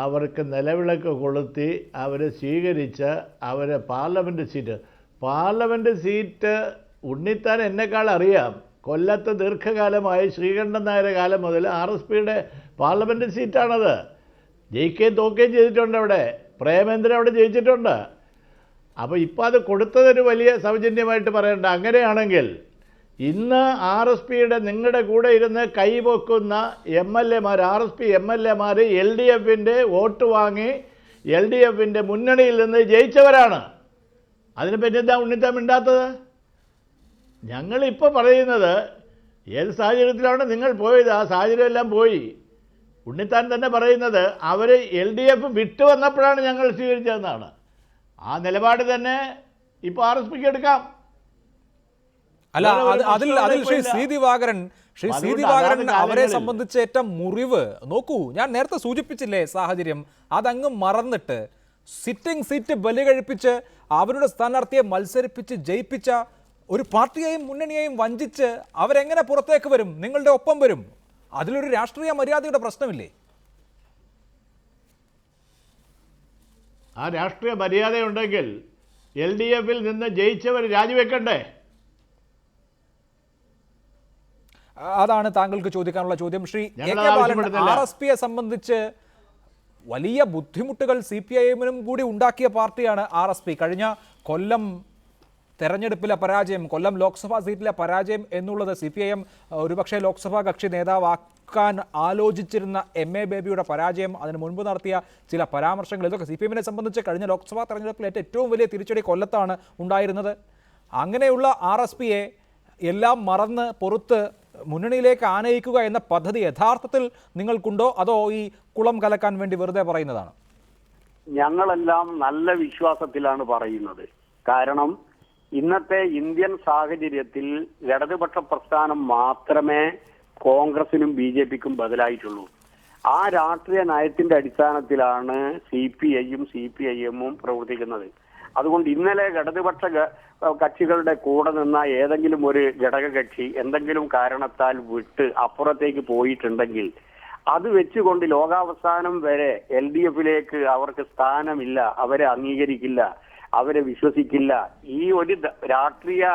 S8: അവർക്ക് നിലവിളക്ക് കൊളുത്തി അവരെ സ്വീകരിച്ച് അവരെ പാർലമെൻറ്റ് സീറ്റ് ഉണ്ണിത്താൻ എന്നെക്കാൾ അറിയാം. കൊല്ലത്ത് ദീർഘകാലമായി ശ്രീകണ്ഠൻ നായരുടെ കാലം മുതൽ RSPയുടെ പാർലമെൻറ്റ് സീറ്റാണത്. ജയിക്കുകയും തോക്കുകയും ചെയ്തിട്ടുണ്ട്. അവിടെ പ്രേമേന്ദ്രൻ അവിടെ ജയിച്ചിട്ടുണ്ട്. അപ്പോൾ ഇപ്പോൾ അത് കൊടുത്തതൊരു വലിയ സൗജന്യമായിട്ട് പറയണ്ട. അങ്ങനെയാണെങ്കിൽ ഇന്ന് RSPയുടെ നിങ്ങളുടെ കൂടെ ഇരുന്ന് കൈപൊക്കുന്ന MLAമാർ, RSP MLAമാർ LDFിൻ്റെ വോട്ട് വാങ്ങി LDFിൻ്റെ മുന്നണിയിൽ നിന്ന് ജയിച്ചവരാണ്. അതിനെപ്പറ്റി എന്താ ഉണ്ണിത്താൻ മിണ്ടാത്തത്? ഞങ്ങളിപ്പോൾ പറയുന്നത് ഏത് സാഹചര്യത്തിലാണ് നിങ്ങൾ പോയത്, ആ സാഹചര്യമെല്ലാം പോയി. ഉണ്ണിത്താൻ തന്നെ പറയുന്നത് അവർ LDF വിട്ടു വന്നപ്പോഴാണ് ഞങ്ങൾ സ്വീകരിച്ചതെന്നാണ്. ആ നിലപാട് തന്നെ ഇപ്പോൾ RSPക്ക് എടുക്കാം.
S1: അല്ല, അതിൽ ശ്രീ സി ദിവാകരൻ അവരെ സംബന്ധിച്ച് ഏറ്റവും മുറിവ് നോക്കൂ. ഞാൻ നേരത്തെ സൂചിപ്പിച്ചില്ലേ സാഹചര്യം, അതങ്ങ് മറന്നിട്ട് സിറ്റിംഗ് സീറ്റ് ബലി കഴിപ്പിച്ച് അവരുടെ സ്ഥാനാർത്ഥിയെ മത്സരിപ്പിച്ച് ജയിപ്പിച്ച ഒരു പാർട്ടിയെയും മുന്നണിയെയും വഞ്ചിച്ച് അവരെങ്ങനെ പുറത്തേക്ക് വരും, നിങ്ങളുടെ ഒപ്പം വരും? അതിലൊരു രാഷ്ട്രീയ മര്യാദയുടെ പ്രശ്നമില്ലേ?
S8: ആ രാഷ്ട്രീയ മര്യാദയുണ്ടെങ്കിൽ LDFിൽ നിന്ന് ജയിച്ചവർ രാജിവെക്കണ്ടേ?
S1: അതാണ് താങ്കൾക്ക് ചോദിക്കാനുള്ള ചോദ്യം. ശ്രീ എ കെ ബാലൻ, RSPയെ സംബന്ധിച്ച് വലിയ ബുദ്ധിമുട്ടുകൾ CPIM-നും കൂടി ഉണ്ടാക്കിയ പാർട്ടിയാണ് RSP. കഴിഞ്ഞ കൊല്ലം തെരഞ്ഞെടുപ്പിലെ പരാജയം, കൊല്ലം ലോക്സഭാ സീറ്റിലെ പരാജയം എന്നുള്ളത് CPIM ഒരുപക്ഷെ ലോക്സഭാ കക്ഷി നേതാവാക്കാൻ ആലോചിച്ചിരുന്ന MA ബേബിയുടെ പരാജയം, അതിന് മുൻപ് നടത്തിയ ചില പരാമർശങ്ങൾ, ഇതൊക്കെ CPIM-നെ സംബന്ധിച്ച് കഴിഞ്ഞ ലോക്സഭാ തെരഞ്ഞെടുപ്പിൽ ഏറ്റവും വലിയ തിരിച്ചടി കൊല്ലത്താണ് ഉണ്ടായിരുന്നത്. അങ്ങനെയുള്ള RSPയെ എല്ലാം മറന്ന് പുറത്ത് മുന്നണിയിലേക്ക് ആനയിക്കുക എന്ന പദ്ധതി യഥാർത്ഥത്തിൽ നിങ്ങൾക്കുണ്ടോ, അതോ ഈ കുളം കലക്കാൻ വേണ്ടി വെറുതെ പറയുന്നതാണ്?
S10: ഞങ്ങളെല്ലാം നല്ല വിശ്വാസത്തിലാണ് പറയുന്നത്. കാരണം ഇന്നത്തെ ഇന്ത്യൻ സാഹചര്യത്തിൽ ഇടതുപക്ഷ പ്രസ്ഥാനം മാത്രമേ കോൺഗ്രസിനും BJPക്കും ബദലായിട്ടുള്ളൂ. ആ രാഷ്ട്രീയ നയത്തിന്റെ അടിസ്ഥാനത്തിലാണ് CPIയും CPIM-ഉം പ്രവർത്തിക്കുന്നത്. അതുകൊണ്ട് ഇന്നലെ ഇടതുപക്ഷ കക്ഷികളുടെ കൂടെ നിന്ന ഏതെങ്കിലും ഒരു ഘടക കക്ഷി എന്തെങ്കിലും കാരണത്താൽ വിട്ട് അപ്പുറത്തേക്ക് പോയിട്ടുണ്ടെങ്കിൽ അത് വെച്ചുകൊണ്ട് ലോകാവസാനം വരെ LDFിലേക്ക് അവർക്ക് സ്ഥാനമില്ല, അവരെ അംഗീകരിക്കില്ല, അവരെ വിശ്വസിക്കില്ല. ഈ ഒരു രാഷ്ട്രീയ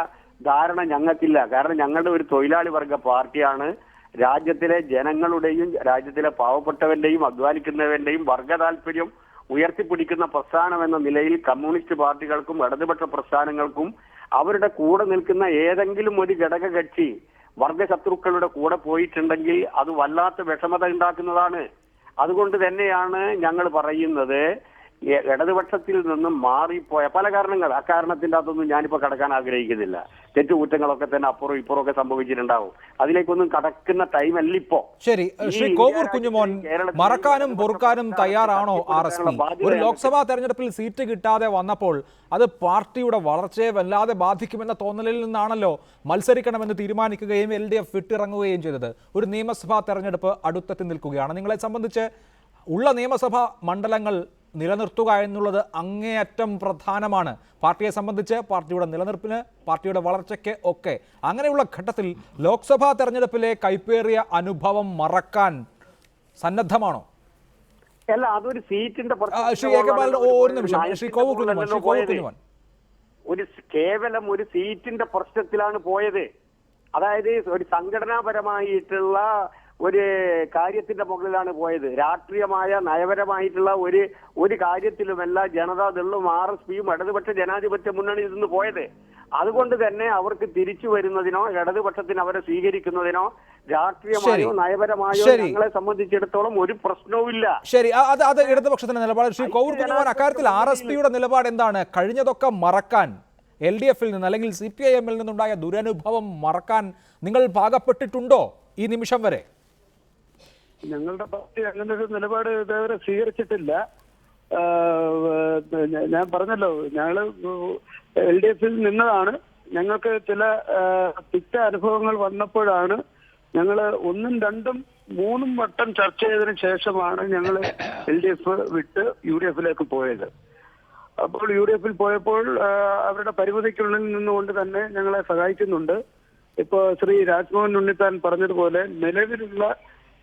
S10: ധാരണ ഞങ്ങൾക്കില്ല. കാരണം ഞങ്ങളുടെ ഒരു തൊഴിലാളി വർഗ പാർട്ടിയാണ്. രാജ്യത്തിലെ ജനങ്ങളുടെയും രാജ്യത്തിലെ പാവപ്പെട്ടവന്റെയും അധ്വാനിക്കുന്നവന്റെയും വർഗ താല്പര്യം ഉയർത്തിപ്പിടിക്കുന്ന പ്രസ്ഥാനം എന്ന നിലയിൽ കമ്മ്യൂണിസ്റ്റ് പാർട്ടികൾക്കും ഇടതുപക്ഷ പ്രസ്ഥാനങ്ങൾക്കും അവരുടെ കൂടെ നിൽക്കുന്ന ഏതെങ്കിലും ഒരു ഘടക കക്ഷി വർഗശത്രുക്കളുടെ കൂടെ പോയിട്ടുണ്ടെങ്കിൽ അത് വല്ലാത്ത വിഷമത ഉണ്ടാക്കുന്നതാണ്. അതുകൊണ്ട് തന്നെയാണ് ഞങ്ങൾ പറയുന്നത് ഇടതുപക്ഷത്തിൽ നിന്നും മാറിപ്പോയ പല കാരണങ്ങൾ, അക്കാരണത്തിന്റെ അതൊന്നും ഞാനിപ്പോ കടക്കാൻ ആഗ്രഹിക്കുന്നില്ല. തെറ്റുകുറ്റങ്ങളൊക്കെ തന്നെ അപ്പുറം ഇപ്പുറം ഒക്കെ സംഭവിച്ചിട്ടുണ്ടാവും. അതിലേക്കൊന്നും കടക്കുന്ന ടൈം അല്ല ഇപ്പോ.
S1: ശരി, ശ്രീ കോവൂർ കുഞ്ഞുമോൻ, മറക്കാനും പൊറുക്കാനും തയ്യാറാണോ RSP? ഒരു ലോക്സഭാ തെരഞ്ഞെടുപ്പിൽ സീറ്റ് കിട്ടാതെ വന്നപ്പോൾ അത് പാർട്ടിയുടെ വളർച്ചയെ വല്ലാതെ ബാധിക്കുമെന്ന തോന്നലിൽ നിന്നാണല്ലോ മത്സരിക്കണമെന്ന് തീരുമാനിക്കുകയും LDF വിട്ടിറങ്ങുകയും ചെയ്തത്. ഒരു നിയമസഭാ തെരഞ്ഞെടുപ്പ് അടുത്തെത്തി നിൽക്കുകയാണ്. നിങ്ങളെ സംബന്ധിച്ച് ഉള്ള നിയമസഭാ മണ്ഡലങ്ങൾ നിലനിർത്തുക എന്നുള്ളത് അങ്ങേയറ്റം പ്രധാനമാണ് പാർട്ടിയെ സംബന്ധിച്ച്, പാർട്ടിയുടെ നിലനിൽപ്പിന്, പാർട്ടിയുടെ വളർച്ചയ്ക്ക് ഒക്കെ. അങ്ങനെയുള്ള ഘട്ടത്തിൽ ലോക്സഭാ തെരഞ്ഞെടുപ്പിലെ കൈപ്പേറിയ അനുഭവം മറക്കാൻ സന്നദ്ധമാണോ?
S10: അല്ല, അതൊരു സീറ്റിന്റെ കേവലം ഒരു സീറ്റിന്റെ പ്രശ്നത്തിലാണ് പോയത്. അതായത് ഒരു സംഘടനാപരമായിട്ടുള്ള ഒരു കാര്യത്തിന്റെ മുകളിലാണ് പോയത്. രാഷ്ട്രീയമായ നയപരമായിട്ടുള്ള ഒരു കാര്യത്തിലുമല്ല ജനതാദളും RSPയും ഇടതുപക്ഷ ജനാധിപത്യ മുന്നണിയിൽ നിന്ന് പോയത്. അതുകൊണ്ട് തന്നെ അവർക്ക് തിരിച്ചു വരുന്നതിനോ ഇടതുപക്ഷത്തിന് അവരെ സ്വീകരിക്കുന്നതിനോ രാഷ്ട്രീയമായോ നയപരമായോ ഞങ്ങളെ സംബന്ധിച്ചിടത്തോളം ഒരു പ്രശ്നവുമില്ല.
S1: ശരി, അത് ഇടതുപക്ഷത്തിന്റെ നിലപാട്. ശ്രീ കോവൂർ കുഞ്ഞുമോൻ, അക്കാര്യത്തിൽ RSPയുടെ നിലപാട് എന്താണ്? കഴിഞ്ഞതൊക്കെ മറക്കാൻ, LDFിൽ നിന്ന് അല്ലെങ്കിൽ CPIM-ൽ നിന്നുണ്ടായ ദുരനുഭവം മറക്കാൻ നിങ്ങൾ പാകപ്പെട്ടിട്ടുണ്ടോ ഈ നിമിഷം വരെ?
S6: ഞങ്ങളുടെ പാർട്ടി അങ്ങനെ ഒരു നിലപാട് ഇതേവരെ സ്വീകരിച്ചിട്ടില്ല. ഞാൻ പറഞ്ഞല്ലോ, ഞങ്ങള് LDFിൽ നിന്നതാണ്. ഞങ്ങൾക്ക് ചില തിക്ത അനുഭവങ്ങൾ വന്നപ്പോഴാണ് ഞങ്ങൾ 1ഉം 2ഉം 3ഉം വട്ടം ചർച്ച ചെയ്തതിനു ശേഷമാണ് ഞങ്ങൾ LDF വിട്ട് UDFിലേക്ക് പോയത്. അപ്പോൾ UDFിൽ പോയപ്പോൾ അവരുടെ പരിമിതിക്കുള്ളിൽ നിന്നുകൊണ്ട് തന്നെ ഞങ്ങളെ സഹായിക്കുന്നുണ്ട്. ഇപ്പോ ശ്രീ രാജ്മോഹൻ ഉണ്ണിത്താൻ പറഞ്ഞതുപോലെ നിലവിലുള്ള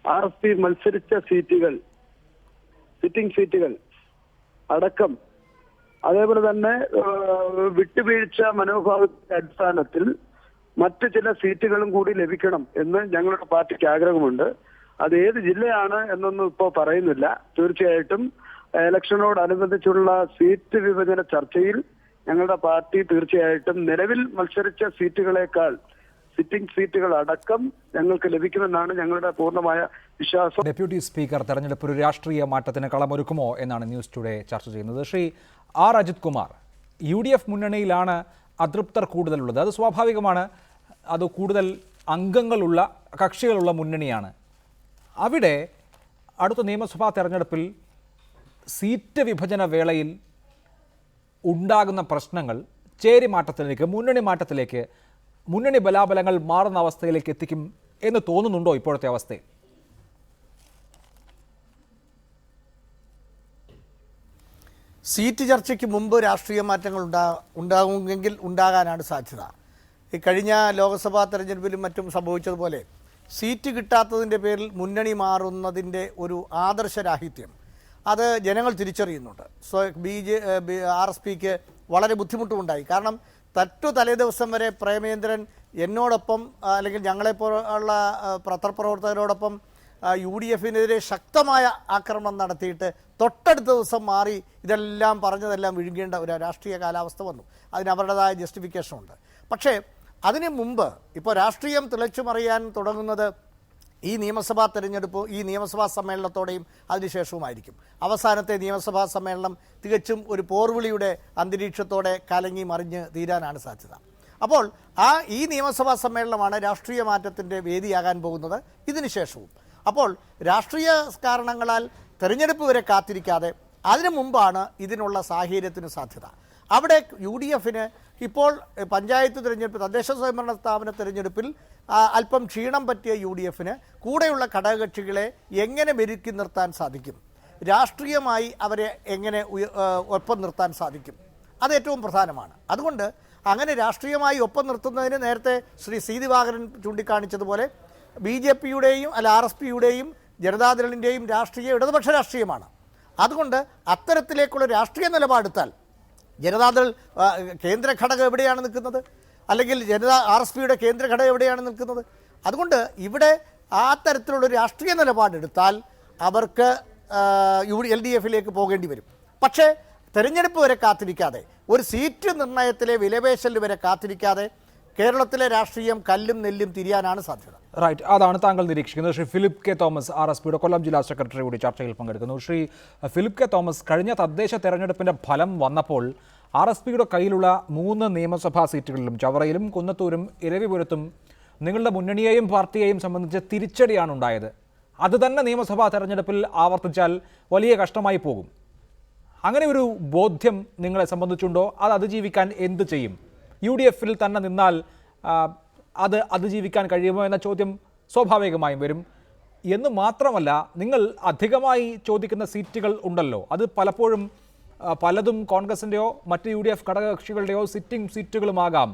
S6: RSP മത്സരിച്ച സീറ്റുകൾ, സിറ്റിംഗ് സീറ്റുകൾ അടക്കം, അതേപോലെ തന്നെ വിട്ടുവീഴ്ച മനോഭാവത്തിന്റെ അടിസ്ഥാനത്തിൽ മറ്റു ചില സീറ്റുകളും കൂടി ലഭിക്കണം എന്ന് ഞങ്ങളുടെ പാർട്ടിക്ക് ആഗ്രഹമുണ്ട്. അത് ഏത് ജില്ലയാണ് എന്നൊന്നും ഇപ്പോൾ പറയുന്നില്ല. തീർച്ചയായിട്ടും ഇലക്ഷനോടനുബന്ധിച്ചുള്ള സീറ്റ് വിഭജന ചർച്ചയിൽ ഞങ്ങളുടെ പാർട്ടി തീർച്ചയായിട്ടും നിലവിൽ മത്സരിച്ച സീറ്റുകളേക്കാൾ സിറ്റിംഗ് സീറ്റുകൾ അടക്കം ഞങ്ങൾക്ക് ലഭിക്കുമെന്നാണ് ഞങ്ങളുടെ പൂർണ്ണമായ വിശ്വാസം.
S1: ഡെപ്യൂട്ടി സ്പീക്കർ തെരഞ്ഞെടുപ്പ് ഒരു രാഷ്ട്രീയ മാറ്റത്തിന് കളമൊരുക്കുമോ എന്നാണ് ന്യൂസ് ടുഡേ ചർച്ച ചെയ്യുന്നത്. ശ്രീ ആർ അജിത് കുമാർ, UDF മുന്നണിയിലാണ് അതൃപ്തർ കൂടുതലുള്ളത്. അത് സ്വാഭാവികമാണ്. അത് കൂടുതൽ അംഗങ്ങളുള്ള കക്ഷികളുള്ള മുന്നണിയാണ്. അവിടെ അടുത്ത നിയമസഭാ തെരഞ്ഞെടുപ്പിൽ സീറ്റ് വിഭജന വേളയിൽ ഉണ്ടാകുന്ന പ്രശ്നങ്ങൾ ചേരിമാറ്റത്തിലേക്ക്, മുന്നണി മാറ്റത്തിലേക്ക്, മുന്നണി ബലാബലങ്ങൾ മാറുന്ന അവസ്ഥയിലേക്ക് എത്തിക്കും എന്ന് തോന്നുന്നുണ്ടോ ഇപ്പോഴത്തെ അവസ്ഥയിൽ?
S9: സീറ്റ് ചർച്ചയ്ക്ക് മുമ്പ് രാഷ്ട്രീയ മാറ്റങ്ങൾ ഉണ്ടാകുമെങ്കിൽ ഉണ്ടാകാനാണ് സാധ്യത. ഈ കഴിഞ്ഞ ലോക്സഭാ തെരഞ്ഞെടുപ്പിലും മറ്റും സംഭവിച്ചതുപോലെ സീറ്റ് കിട്ടാത്തതിൻ്റെ പേരിൽ മുന്നണി മാറുന്നതിൻ്റെ ഒരു ആദർശരാഹിത്യം അത് ജനങ്ങൾ തിരിച്ചറിയുന്നുണ്ട്. RSPക്ക് വളരെ ബുദ്ധിമുട്ടുമുണ്ടായി. കാരണം തലേദിവസം വരെ പ്രേമേന്ദ്രൻ എന്നോടൊപ്പം അല്ലെങ്കിൽ ഞങ്ങളെപ്പോലുള്ള പത്രപ്രവർത്തകരോടൊപ്പം UDFിനെതിരെ ശക്തമായ ആക്രമണം നടത്തിയിട്ട് തൊട്ടടുത്ത ദിവസം മാറി ഇതെല്ലാം പറഞ്ഞതെല്ലാം വിഴുങ്ങേണ്ട ഒരു രാഷ്ട്രീയ കാലാവസ്ഥ വന്നു. അതിന് അവരുടേതായ ജസ്റ്റിഫിക്കേഷനുണ്ട്. പക്ഷേ അതിന് മുമ്പ് ഇപ്പോൾ രാഷ്ട്രീയം തിളച്ചുമറിയാൻ തുടങ്ങുന്നത് ഈ നിയമസഭാ തെരഞ്ഞെടുപ്പ്, ഈ നിയമസഭാ സമ്മേളനത്തോടെയും അതിനുശേഷവുമായിരിക്കും. അവസാനത്തെ നിയമസഭാ സമ്മേളനം തികച്ചും ഒരു പോർവിളിയുടെ അന്തരീക്ഷത്തോടെ കലങ്ങി മറിഞ്ഞ് തീരാനാണ് സാധ്യത. അപ്പോൾ ഈ നിയമസഭാ സമ്മേളനമാണ് രാഷ്ട്രീയ മാറ്റത്തിൻ്റെ വേദിയാകാൻ പോകുന്നത് ഇതിനുശേഷവും. അപ്പോൾ രാഷ്ട്രീയ കാരണങ്ങളാൽ തെരഞ്ഞെടുപ്പ് വരെ കാത്തിരിക്കാതെ അതിനു മുമ്പാണ് ഇതിനുള്ള സാഹചര്യത്തിന് സാധ്യത. അവിടെ UDFന് ഇപ്പോൾ പഞ്ചായത്ത് തിരഞ്ഞെടുപ്പ്, തദ്ദേശ സ്വയംഭരണ സ്ഥാപന തിരഞ്ഞെടുപ്പിൽ അല്പം ക്ഷീണം പറ്റിയ UDFന് കൂടെയുള്ള ഘടകകക്ഷികളെ എങ്ങനെ മെരുക്കി നിർത്താൻ സാധിക്കും, രാഷ്ട്രീയമായി അവരെ എങ്ങനെ ഒപ്പം നിർത്താൻ സാധിക്കും, അത് ഏറ്റവും പ്രധാനമാണ്. അതുകൊണ്ട് അങ്ങനെ രാഷ്ട്രീയമായി ഒപ്പം നിർത്തുന്നതിന് നേരത്തെ ശ്രീ സി ദിവാകരൻ ചൂണ്ടിക്കാണിച്ചതുപോലെ BJPയുടെയും RSPയുടെയും ജനതാദളിൻ്റെയും രാഷ്ട്രീയം ഇടതുപക്ഷ രാഷ്ട്രീയമാണ്. അതുകൊണ്ട് അത്തരത്തിലേക്കുള്ള രാഷ്ട്രീയ നിലപാടെടുത്താൽ ജനതാദൾ കേന്ദ്ര ഘടകം എവിടെയാണ് നിൽക്കുന്നത്, അല്ലെങ്കിൽ RSPയുടെ കേന്ദ്ര ഘടകം എവിടെയാണ് നിൽക്കുന്നത്? അതുകൊണ്ട് ഇവിടെ ആ തരത്തിലുള്ളൊരു രാഷ്ട്രീയ നിലപാടെടുത്താൽ അവർക്ക് LDFിലേക്ക് പോകേണ്ടി വരും. പക്ഷേ തെരഞ്ഞെടുപ്പ് വരെ കാത്തിരിക്കാതെ, ഒരു സീറ്റ് നിർണയത്തിലെ വിലപേശൽ വരെ കാത്തിരിക്കാതെ കേരളത്തിലെ രാഷ്ട്രീയം കല്ലും നെല്ലും തിരിയാനാണ് സാധ്യത.
S1: റൈറ്റ്, അതാണ് താങ്കൾ നിരീക്ഷിക്കുന്നത്. ശ്രീ ഫിലിപ്പ് കെ തോമസ്, RSPയുടെ കൊല്ലം ജില്ലാ സെക്രട്ടറി കൂടി ചർച്ചയിൽ പങ്കെടുക്കുന്നു. ശ്രീ ഫിലിപ്പ് കെ തോമസ്, കഴിഞ്ഞ തദ്ദേശ തെരഞ്ഞെടുപ്പിൻ്റെ ഫലം വന്നപ്പോൾ RSPയുടെ കയ്യിലുള്ള 3 നിയമസഭാ സീറ്റുകളിലും ചവറയിലും കുന്നത്തൂരും ഇരവിപുരത്തും നിങ്ങളുടെ മുന്നണിയെയും പാർട്ടിയെയും സംബന്ധിച്ച് തിരിച്ചടിയാണ് ഉണ്ടായത്. അത് തന്നെ നിയമസഭാ തെരഞ്ഞെടുപ്പിൽ ആവർത്തിച്ചാൽ വലിയ കഷ്ടമായി പോകും. അങ്ങനെ ഒരു ബോധ്യം നിങ്ങളെ സംബന്ധിച്ചുണ്ടോ? അത് അതിജീവിക്കാൻ എന്ത് ചെയ്യും? UDFിൽ തന്നെ നിന്നാൽ അത് അതിജീവിക്കാൻ കഴിയുമോ എന്ന ചോദ്യം സ്വാഭാവികമായും വരും. എന്ന് മാത്രമല്ല, നിങ്ങൾ അധികമായി ചോദിക്കുന്ന സീറ്റുകൾ ഉണ്ടല്ലോ, അത് പലപ്പോഴും പലതും കോൺഗ്രസിൻ്റെയോ മറ്റ് UDF ഘടകകക്ഷികളുടെയോ സിറ്റിംഗ് സീറ്റുകളുമാകാം.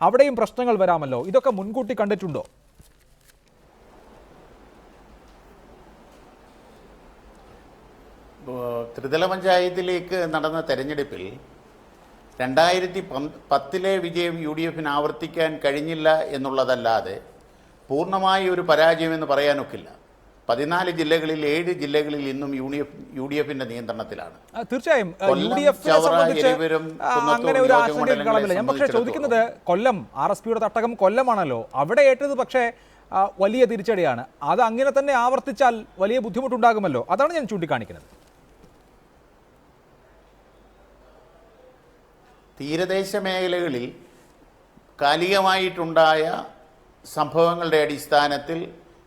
S1: അവിടെയും പ്രശ്നങ്ങൾ വരാമല്ലോ. ഇതൊക്കെ മുൻകൂട്ടി കണ്ടിട്ടുണ്ടോ?
S12: ത്രിതല പഞ്ചായത്തിലേക്ക് നടന്ന തെരഞ്ഞെടുപ്പിൽ 2010 വിജയം UDFിന് ആവർത്തിക്കാൻ കഴിഞ്ഞില്ല എന്നുള്ളതല്ലാതെ പൂർണ്ണമായ ഒരു പരാജയമെന്ന് പറയാനൊക്കില്ല. 14 ജില്ലകളിൽ 7 ജില്ലകളിൽ ഇന്നും UDFിന്റെ നിയന്ത്രണത്തിലാണ്.
S1: തീർച്ചയായും അങ്ങനെ ഒരു ആശങ്കയും കാണുന്നില്ല. ഞാൻ പക്ഷേ ചോദിക്കുന്നത്, കൊല്ലം RSPയുടെ തട്ടകം കൊല്ലമാണല്ലോ, അവിടെ ഏറ്റത് പക്ഷേ വലിയ തിരിച്ചടിയാണ്. അത് അങ്ങനെ തന്നെ ആവർത്തിച്ചാൽ വലിയ ബുദ്ധിമുട്ടുണ്ടാകുമല്ലോ. അതാണ് ഞാൻ ചൂണ്ടിക്കാണിക്കുന്നത്.
S12: തീരദേശ മേഖലകളിൽ കാലികമായിട്ടുണ്ടായ സംഭവങ്ങളുടെ അടിസ്ഥാനത്തിൽ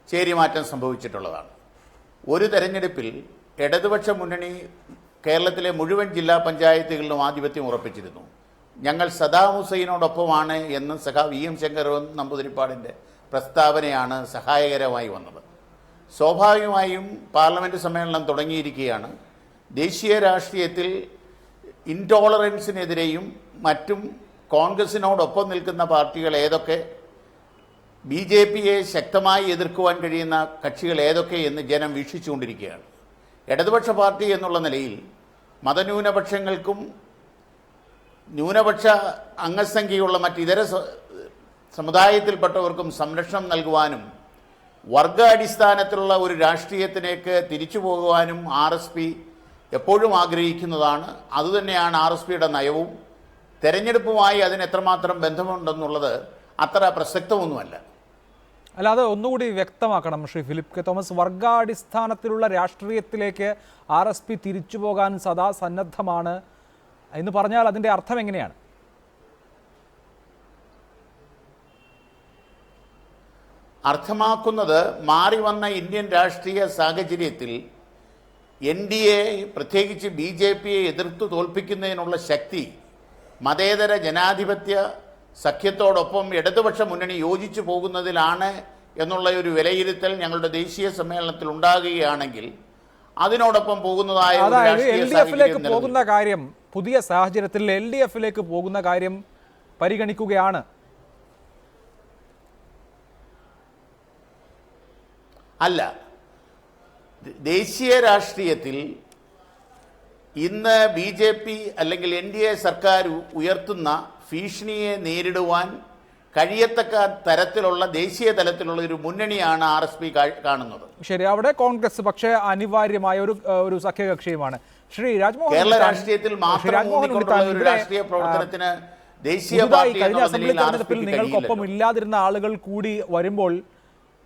S12: ചേരിമാറ്റം സംഭവിച്ചിട്ടുള്ളതാണ്. ഒരു തെരഞ്ഞെടുപ്പിൽ ഇടതുപക്ഷ മുന്നണി കേരളത്തിലെ മുഴുവൻ ജില്ലാ പഞ്ചായത്തുകളിലും ആധിപത്യം ഉറപ്പിച്ചിരുന്നു. ഞങ്ങൾ സദാം ഹുസൈനോടൊപ്പമാണ് എന്ന് സഖാവ് EM ശങ്കരൻ നമ്പൂതിരിപ്പാടിൻ്റെ പ്രസ്താവനയാണ് സഹായകരമായി വന്നത്. സ്വാഭാവികമായും പാർലമെൻറ്റ് സമ്മേളനം തുടങ്ങിയിരിക്കുകയാണ്. ദേശീയ രാഷ്ട്രീയത്തിൽ ഇൻടോളറൻസിനെതിരെയും മറ്റും കോൺഗ്രസിനോടൊപ്പം നിൽക്കുന്ന പാർട്ടികൾ ഏതൊക്കെ, BJPയെ ശക്തമായി എതിർക്കുവാൻ കഴിയുന്ന കക്ഷികൾ ഏതൊക്കെ എന്ന് ജനം വീക്ഷിച്ചുകൊണ്ടിരിക്കുകയാണ്. ഇടതുപക്ഷ പാർട്ടി എന്നുള്ള നിലയിൽ മതന്യൂനപക്ഷങ്ങൾക്കും ന്യൂനപക്ഷ അംഗസംഖ്യയുള്ള മറ്റിതര സമുദായത്തിൽപ്പെട്ടവർക്കും സംരക്ഷണം നൽകുവാനും വർഗാടിസ്ഥാനത്തിലുള്ള ഒരു രാഷ്ട്രീയത്തിലേക്ക് തിരിച്ചു പോകുവാനും RSP എപ്പോഴും ആഗ്രഹിക്കുന്നതാണ്. അതുതന്നെയാണ് RSPയുടെ നയവും തെരഞ്ഞെടുപ്പുമായി അതിന് എത്രമാത്രം ബന്ധമുണ്ടെന്നുള്ളത് അത്ര പ്രസക്തമൊന്നുമല്ല.
S1: അല്ല, അത് ഒന്നുകൂടി വ്യക്തമാക്കണം ശ്രീ ഫിലിപ്പ് കെ തോമസ്. വർഗാടിസ്ഥാനത്തിലുള്ള രാഷ്ട്രീയത്തിലേക്ക് RSP തിരിച്ചു പോകാൻ സദാ സന്നദ്ധമാണ് എന്ന് പറഞ്ഞാൽ അതിൻ്റെ അർത്ഥം എങ്ങനെയാണ്?
S12: അർത്ഥമാക്കുന്നത് മാറി വന്ന ഇന്ത്യൻ രാഷ്ട്രീയ സാഹചര്യത്തിൽ NDA പ്രത്യേകിച്ച് BJPയെ എതിർത്ത് തോൽപ്പിക്കുന്നതിനുള്ള ശക്തി മതേതര ജനാധിപത്യ സഖ്യത്തോടൊപ്പം ഇടതുപക്ഷ മുന്നണി യോജിച്ചു പോകുന്നതിലാണ് എന്നുള്ള ഒരു വിലയിരുത്തൽ ഞങ്ങളുടെ ദേശീയ സമ്മേളനത്തിൽ ഉണ്ടാകുകയാണെങ്കിൽ അതിനോടൊപ്പം പോകുന്നതായ
S1: LDFിലേക്ക് പോകുന്ന കാര്യം, പുതിയ സാഹചര്യത്തിൽ LDFിലേക്ക് പോകുന്ന കാര്യം പരിഗണിക്കുകയാണ്.
S12: അല്ല, ദേശീയ രാഷ്ട്രീയത്തിൽ ഇന്ന് BJP അല്ലെങ്കിൽ NDA സർക്കാർ ഉയർത്തുന്ന ഭീഷണിയെ നേരിടുവാൻ കഴിയത്തക്ക തരത്തിലുള്ള ദേശീയ തലത്തിലുള്ള ഒരു മുന്നണിയാണ് RSP കാണുന്നത്.
S1: ശരി, അവിടെ കോൺഗ്രസ് പക്ഷേ അനിവാര്യമായ ഒരു സഖ്യകക്ഷിയുമാണ്. ശ്രീ രാജ്മോഹൻ,
S12: കേരള രാഷ്ട്രീയത്തിൽ മാത്രം ഒരു രാഷ്ട്രീയ പ്രവർത്തനത്തിന് ദേശീയ പാർട്ടി
S1: കഴിഞ്ഞ അസംബ്ലി തെരഞ്ഞെടുപ്പിൽ നിങ്ങൾക്കൊപ്പം ഇല്ലാതിരുന്ന ആളുകൾ കൂടി വരുമ്പോൾ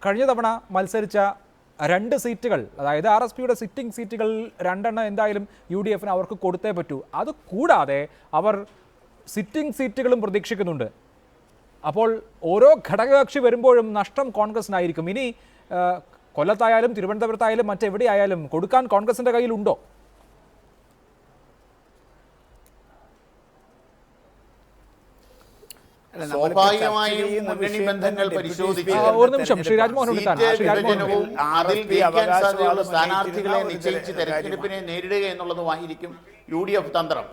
S1: കഴിഞ്ഞ തവണ മത്സരിച്ച 2 സീറ്റുകൾ, അതായത് RSPയുടെ സിറ്റിംഗ് സീറ്റുകൾ 2 എന്തായാലും UDFന് അവർക്ക് കൊടുത്തേ പറ്റൂ. അത് കൂടാതെ അവർ സിറ്റിംഗ് സീറ്റുകളും പ്രതീക്ഷിക്കുന്നുണ്ട്. അപ്പോൾ ഓരോ ഘടകകക്ഷി വരുമ്പോഴും നഷ്ടം കോൺഗ്രസിനായിരിക്കും. ഇനി കൊല്ലത്തായാലും തിരുവനന്തപുരത്തായാലും മറ്റെവിടെയായാലും കൊടുക്കാൻ കോൺഗ്രസിന്റെ കയ്യിലുണ്ടോ?
S12: സ്വാഭാവികമായും മുന്നണി ബന്ധങ്ങൾ പരിശോധിച്ച്
S1: ഒരു നിമിഷം ശ്രീ രാജ്മോഹൻ ഉണ്ണിത്താൻ,
S12: അതിൽ ജയിക്കാൻ സാധ്യതയുള്ള സ്ഥാനാർത്ഥികളെ നിശ്ചയിച്ച് തെരഞ്ഞെടുപ്പിനെ നേരിടുക എന്നുള്ളതുമായിരിക്കും UDF തന്ത്രം.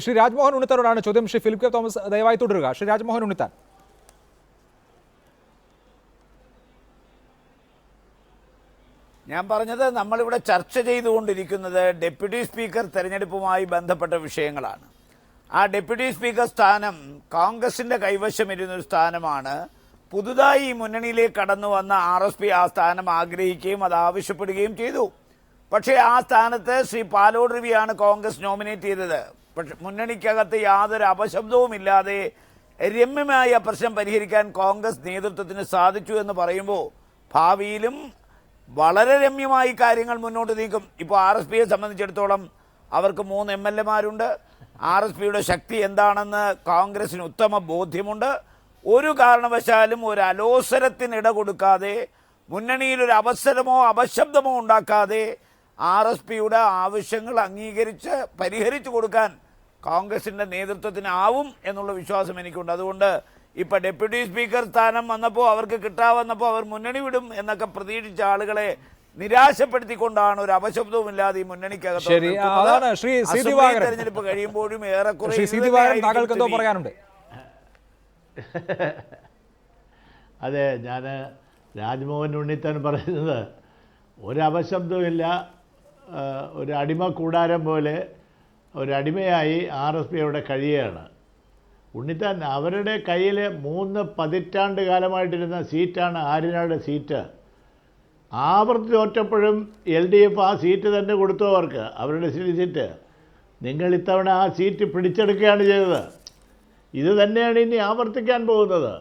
S1: ശ്രീ രാജ്മോഹൻ ഉണ്ണിത്താനോടാണ് ചോദ്യം. ശ്രീ ഫിലിപ്പ് കെ തോമസ് ദയവായി തുടരുക. ശ്രീ രാജ്മോഹൻ ഉണ്ണിത്താൻ.
S7: ഞാൻ പറഞ്ഞത് നമ്മളിവിടെ ചർച്ച ചെയ്തുകൊണ്ടിരിക്കുന്നത് ഡെപ്യൂട്ടി സ്പീക്കർ തെരഞ്ഞെടുപ്പുമായി ബന്ധപ്പെട്ട വിഷയങ്ങളാണ്. ആ ഡെപ്യൂട്ടി സ്പീക്കർ സ്ഥാനം കോൺഗ്രസിന്റെ കൈവശമിരുന്നൊരു സ്ഥാനമാണ്. പുതുതായി ഈ മുന്നണിയിലേക്ക് കടന്നു വന്ന RSP ആ സ്ഥാനം ആഗ്രഹിക്കുകയും അത് ആവശ്യപ്പെടുകയും ചെയ്തു. പക്ഷേ ആ സ്ഥാനത്ത് ശ്രീ പാലോട് രവിയാണ് കോൺഗ്രസ് നോമിനേറ്റ് ചെയ്തത്. പക്ഷെ മുന്നണിക്കകത്ത് യാതൊരു അപശബ്ദവുമില്ലാതെ രമ്യമായ പ്രശ്നം പരിഹരിക്കാൻ കോൺഗ്രസ് നേതൃത്വത്തിന് സാധിച്ചു എന്ന് പറയുമ്പോൾ ഭാവിയിലും വളരെ രമ്യമായി കാര്യങ്ങൾ മുന്നോട്ട് നീക്കും. ഇപ്പോൾ RSPയെ സംബന്ധിച്ചിടത്തോളം അവർക്ക് 3 MLAമാരുണ്ട്. RSPയുടെ ശക്തി എന്താണെന്ന് കോൺഗ്രസിന് ഉത്തമ ബോധ്യമുണ്ട്. ഒരു കാരണവശാലും ഒരു അലോസരത്തിന് കൊടുക്കാതെ, മുന്നണിയിൽ ഒരു അവസരമോ അപശബ്ദമോ ഉണ്ടാക്കാതെ RSPയുടെ ആവശ്യങ്ങൾ അംഗീകരിച്ച് പരിഹരിച്ചു കൊടുക്കാൻ കോൺഗ്രസിന്റെ നേതൃത്വത്തിനാവും എന്നുള്ള വിശ്വാസം എനിക്കുണ്ട്. അതുകൊണ്ട് ഇപ്പൊ ഡെപ്യൂട്ടി സ്പീക്കർ സ്ഥാനം വന്നപ്പോൾ അവർക്ക് കിട്ടാവന്നപ്പോൾ അവർ മുന്നണി വിടും എന്നൊക്കെ പ്രതീക്ഷിച്ച ആളുകളെ നിരാശപ്പെടുത്തിക്കൊണ്ടാണ് ഒരു അപശബ്ദവും ഇല്ലാതെ ഈ മുന്നണിക്കകത്ത് തെരഞ്ഞെടുപ്പ് കഴിയുമ്പോഴും ഏറെക്കുറെ
S1: പറയാനുണ്ട്.
S8: അതെ, ഞാൻ രാജ്മോഹൻ ഉണ്ണിത്താൻ പറയുന്നത് ഒരു അപശബ്ദവുമില്ല, ഒരു അടിമ കൂടാരം പോലെ ഒരു അടിമയായി RSP അവിടെ കഴിയുകയാണ്. ഉണ്ണിത്താൻ, അവരുടെ കയ്യിൽ 3 പതിറ്റാണ്ട് കാലമായിട്ടിരുന്ന സീറ്റാണ് ആര്യനാട് സീറ്റ്. ആവർത്തി തോറ്റപ്പോഴും LDF ആ സീറ്റ് തന്നെ കൊടുത്തു അവർക്ക്, അവരുടെ സീറ്റ്. നിങ്ങൾ ഇത്തവണ ആ സീറ്റ് പിടിച്ചെടുക്കുകയാണ് ചെയ്തത്. ഇത് തന്നെയാണ് ഇനി ആവർത്തിക്കാൻ പോകുന്നത്.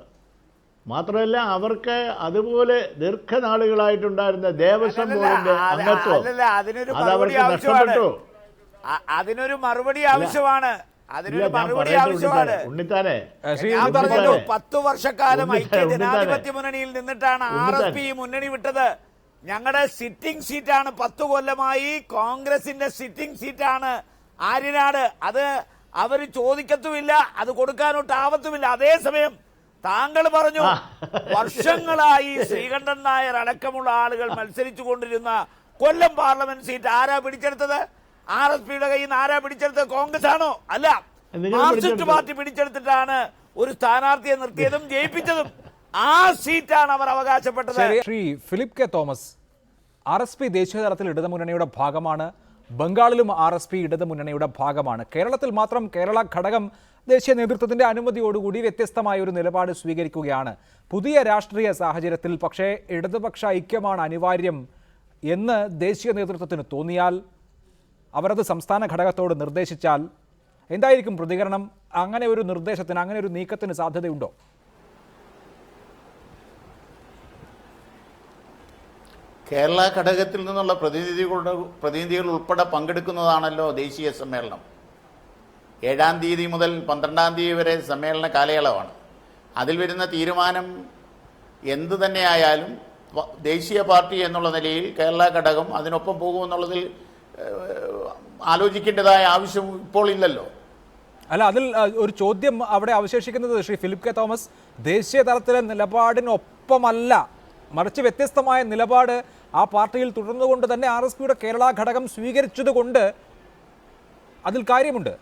S8: മാത്രമല്ല, അവർക്ക് അതുപോലെ ദീർഘനാളുകളായിട്ടുണ്ടായിരുന്ന ദേവസ്വം ബോർഡിന്റെ അംഗത്വം അത് അവർക്ക് നഷ്ടപ്പെട്ടു.
S7: അതിനൊരു മറുപടി ആവശ്യമാണ്.
S8: ഉണ്ണിത്താനെ,
S7: 10 വർഷക്കാലം ഐക്യ ജനാധിപത്യ മുന്നണിയിൽ നിന്നിട്ടാണ് RSP മുന്നണി വിട്ടത്. ഞങ്ങളുടെ സിറ്റിംഗ് സീറ്റാണ് 10 കൊല്ലമായി കോൺഗ്രസിന്റെ സിറ്റിംഗ് സീറ്റാണ് ആര്യനാട്. അത് അവർ ചോദിക്കത്തുമില്ല, അത് കൊടുക്കാനൊട്ടാവത്തുമില്ല. അതേസമയം താങ്കൾ പറഞ്ഞു വർഷങ്ങളായി ശ്രീകണ്ഠൻ നായർ അടക്കമുള്ള ആളുകൾ മത്സരിച്ചു കൊണ്ടിരുന്ന കൊല്ലം പാർലമെന്റ് സീറ്റ് ആരാ പിടിച്ചെടുത്തത്? RSPയുടെ കയ്യിൽ നിന്ന് ആരാ പിടിച്ചെടുത്തത്? കോൺഗ്രസ് ആണോ? അല്ല, മാർക്സിസ്റ്റ് പാർട്ടി പിടിച്ചെടുത്തിട്ടാണ് ഒരു സ്ഥാനാർത്ഥിയെ നിർത്തിയതും ജയിപ്പിച്ചതും. ആ സീറ്റാണ് അവർ അവകാശപ്പെട്ടത്.
S1: Shri Philip K Thomas, RSP ദേശീയ തലത്തിൽ ഇടതുമുന്നണിയുടെ ഭാഗമാണ്. ബംഗാളിലും RSP ഇടതുമുന്നണിയുടെ ഭാഗമാണ്. കേരളത്തിൽ മാത്രം കേരള ഘടകം ദേശീയ നേതൃത്വത്തിന്റെ അനുമതിയോടുകൂടി വ്യത്യസ്തമായ ഒരു നിലപാട് സ്വീകരിക്കുകയാണ്. പുതിയ രാഷ്ട്രീയ സാഹചര്യത്തിൽ പക്ഷേ ഇടതുപക്ഷ ഐക്യമാണ് അനിവാര്യം എന്ന് ദേശീയ നേതൃത്വത്തിന് തോന്നിയാൽ, അവരത് സംസ്ഥാന ഘടകത്തോട് നിർദ്ദേശിച്ചാൽ എന്തായിരിക്കും പ്രതികരണം? അങ്ങനെ ഒരു നിർദ്ദേശത്തിന്, അങ്ങനെ ഒരു നീക്കത്തിന് സാധ്യതയുണ്ടോ?
S12: കേരള ഘടകത്തിൽ നിന്നുള്ള പ്രതിനിധികൾ ഉൾപ്പെടെ പങ്കെടുക്കുന്നതാണല്ലോ ദേശീയ സമ്മേളനം. 7-ാം തീയതി മുതൽ 12-ാം തീയതി വരെ സമ്മേളന കാലയളവാണ്. അതിൽ വരുന്ന തീരുമാനം എന്തു തന്നെയായാലും ദേശീയ പാർട്ടി എന്നുള്ള നിലയിൽ കേരള ഘടകം അതിനൊപ്പം പോകുമെന്നുള്ളതിൽ ആലോചിക്കേണ്ടതായ ആവശ്യം ഇപ്പോൾ ഇല്ലല്ലോ.
S1: അല്ല, അതിൽ ഒരു ചോദ്യം അവിടെ അവശേഷിക്കുന്നത് ശ്രീ ഫിലിപ്പ് കെ തോമസ്, ദേശീയ തലത്തിലെ നിലപാടിനൊപ്പമല്ല, മറിച്ച് വ്യത്യസ്തമായ നിലപാട് ആ പാർട്ടിയിൽ തുടർന്നുകൊണ്ട് തന്നെ RSPയുടെ കേരള ഘടകം സ്വീകരിച്ചതുകൊണ്ട് അതിൽ കാര്യമുണ്ട്.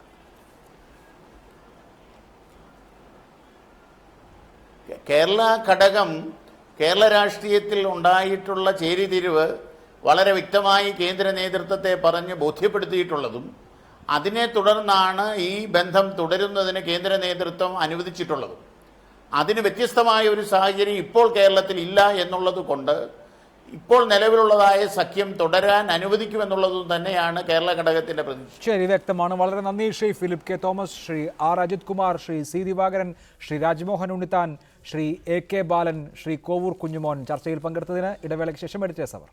S12: കേരള ഘടകം കേരള രാഷ്ട്രീയത്തിൽ ഉണ്ടായിട്ടുള്ള ചേരിതിരിവ് വളരെ വ്യക്തമായി കേന്ദ്ര നേതൃത്വത്തെ പറഞ്ഞ് ബോധ്യപ്പെടുത്തിയിട്ടുള്ളതും അതിനെ തുടർന്നാണ് ഈ ബന്ധം തുടരുന്നതിന് കേന്ദ്ര നേതൃത്വം അനുവദിച്ചിട്ടുള്ളതും. അതിന് വ്യത്യസ്തമായ ഒരു സാഹചര്യം ഇപ്പോൾ കേരളത്തിൽ ഇല്ല എന്നുള്ളത് കൊണ്ട് ഇപ്പോൾ നിലവിലുള്ളതായ സഖ്യം തുടരാൻ അനുവദിക്കുമെന്നുള്ളതും തന്നെയാണ് കേരള ഘടകത്തിന്റെ പ്രതീക്ഷ.
S1: ശരി, വ്യക്തമാണ്. വളരെ നന്ദി Shri Philip K Thomas, Shri R. Ajith Kumar, Shri C. Divakaran, Shri Rajmohan Unnithan, Shri AK Balan, Shri Kovoor Kunjumon ചർച്ചയിൽ പങ്കെടുത്തതിന്. ഇടവേളയ്ക്ക് ശേഷം എഡിറ്റേഴ്സ് അവർ.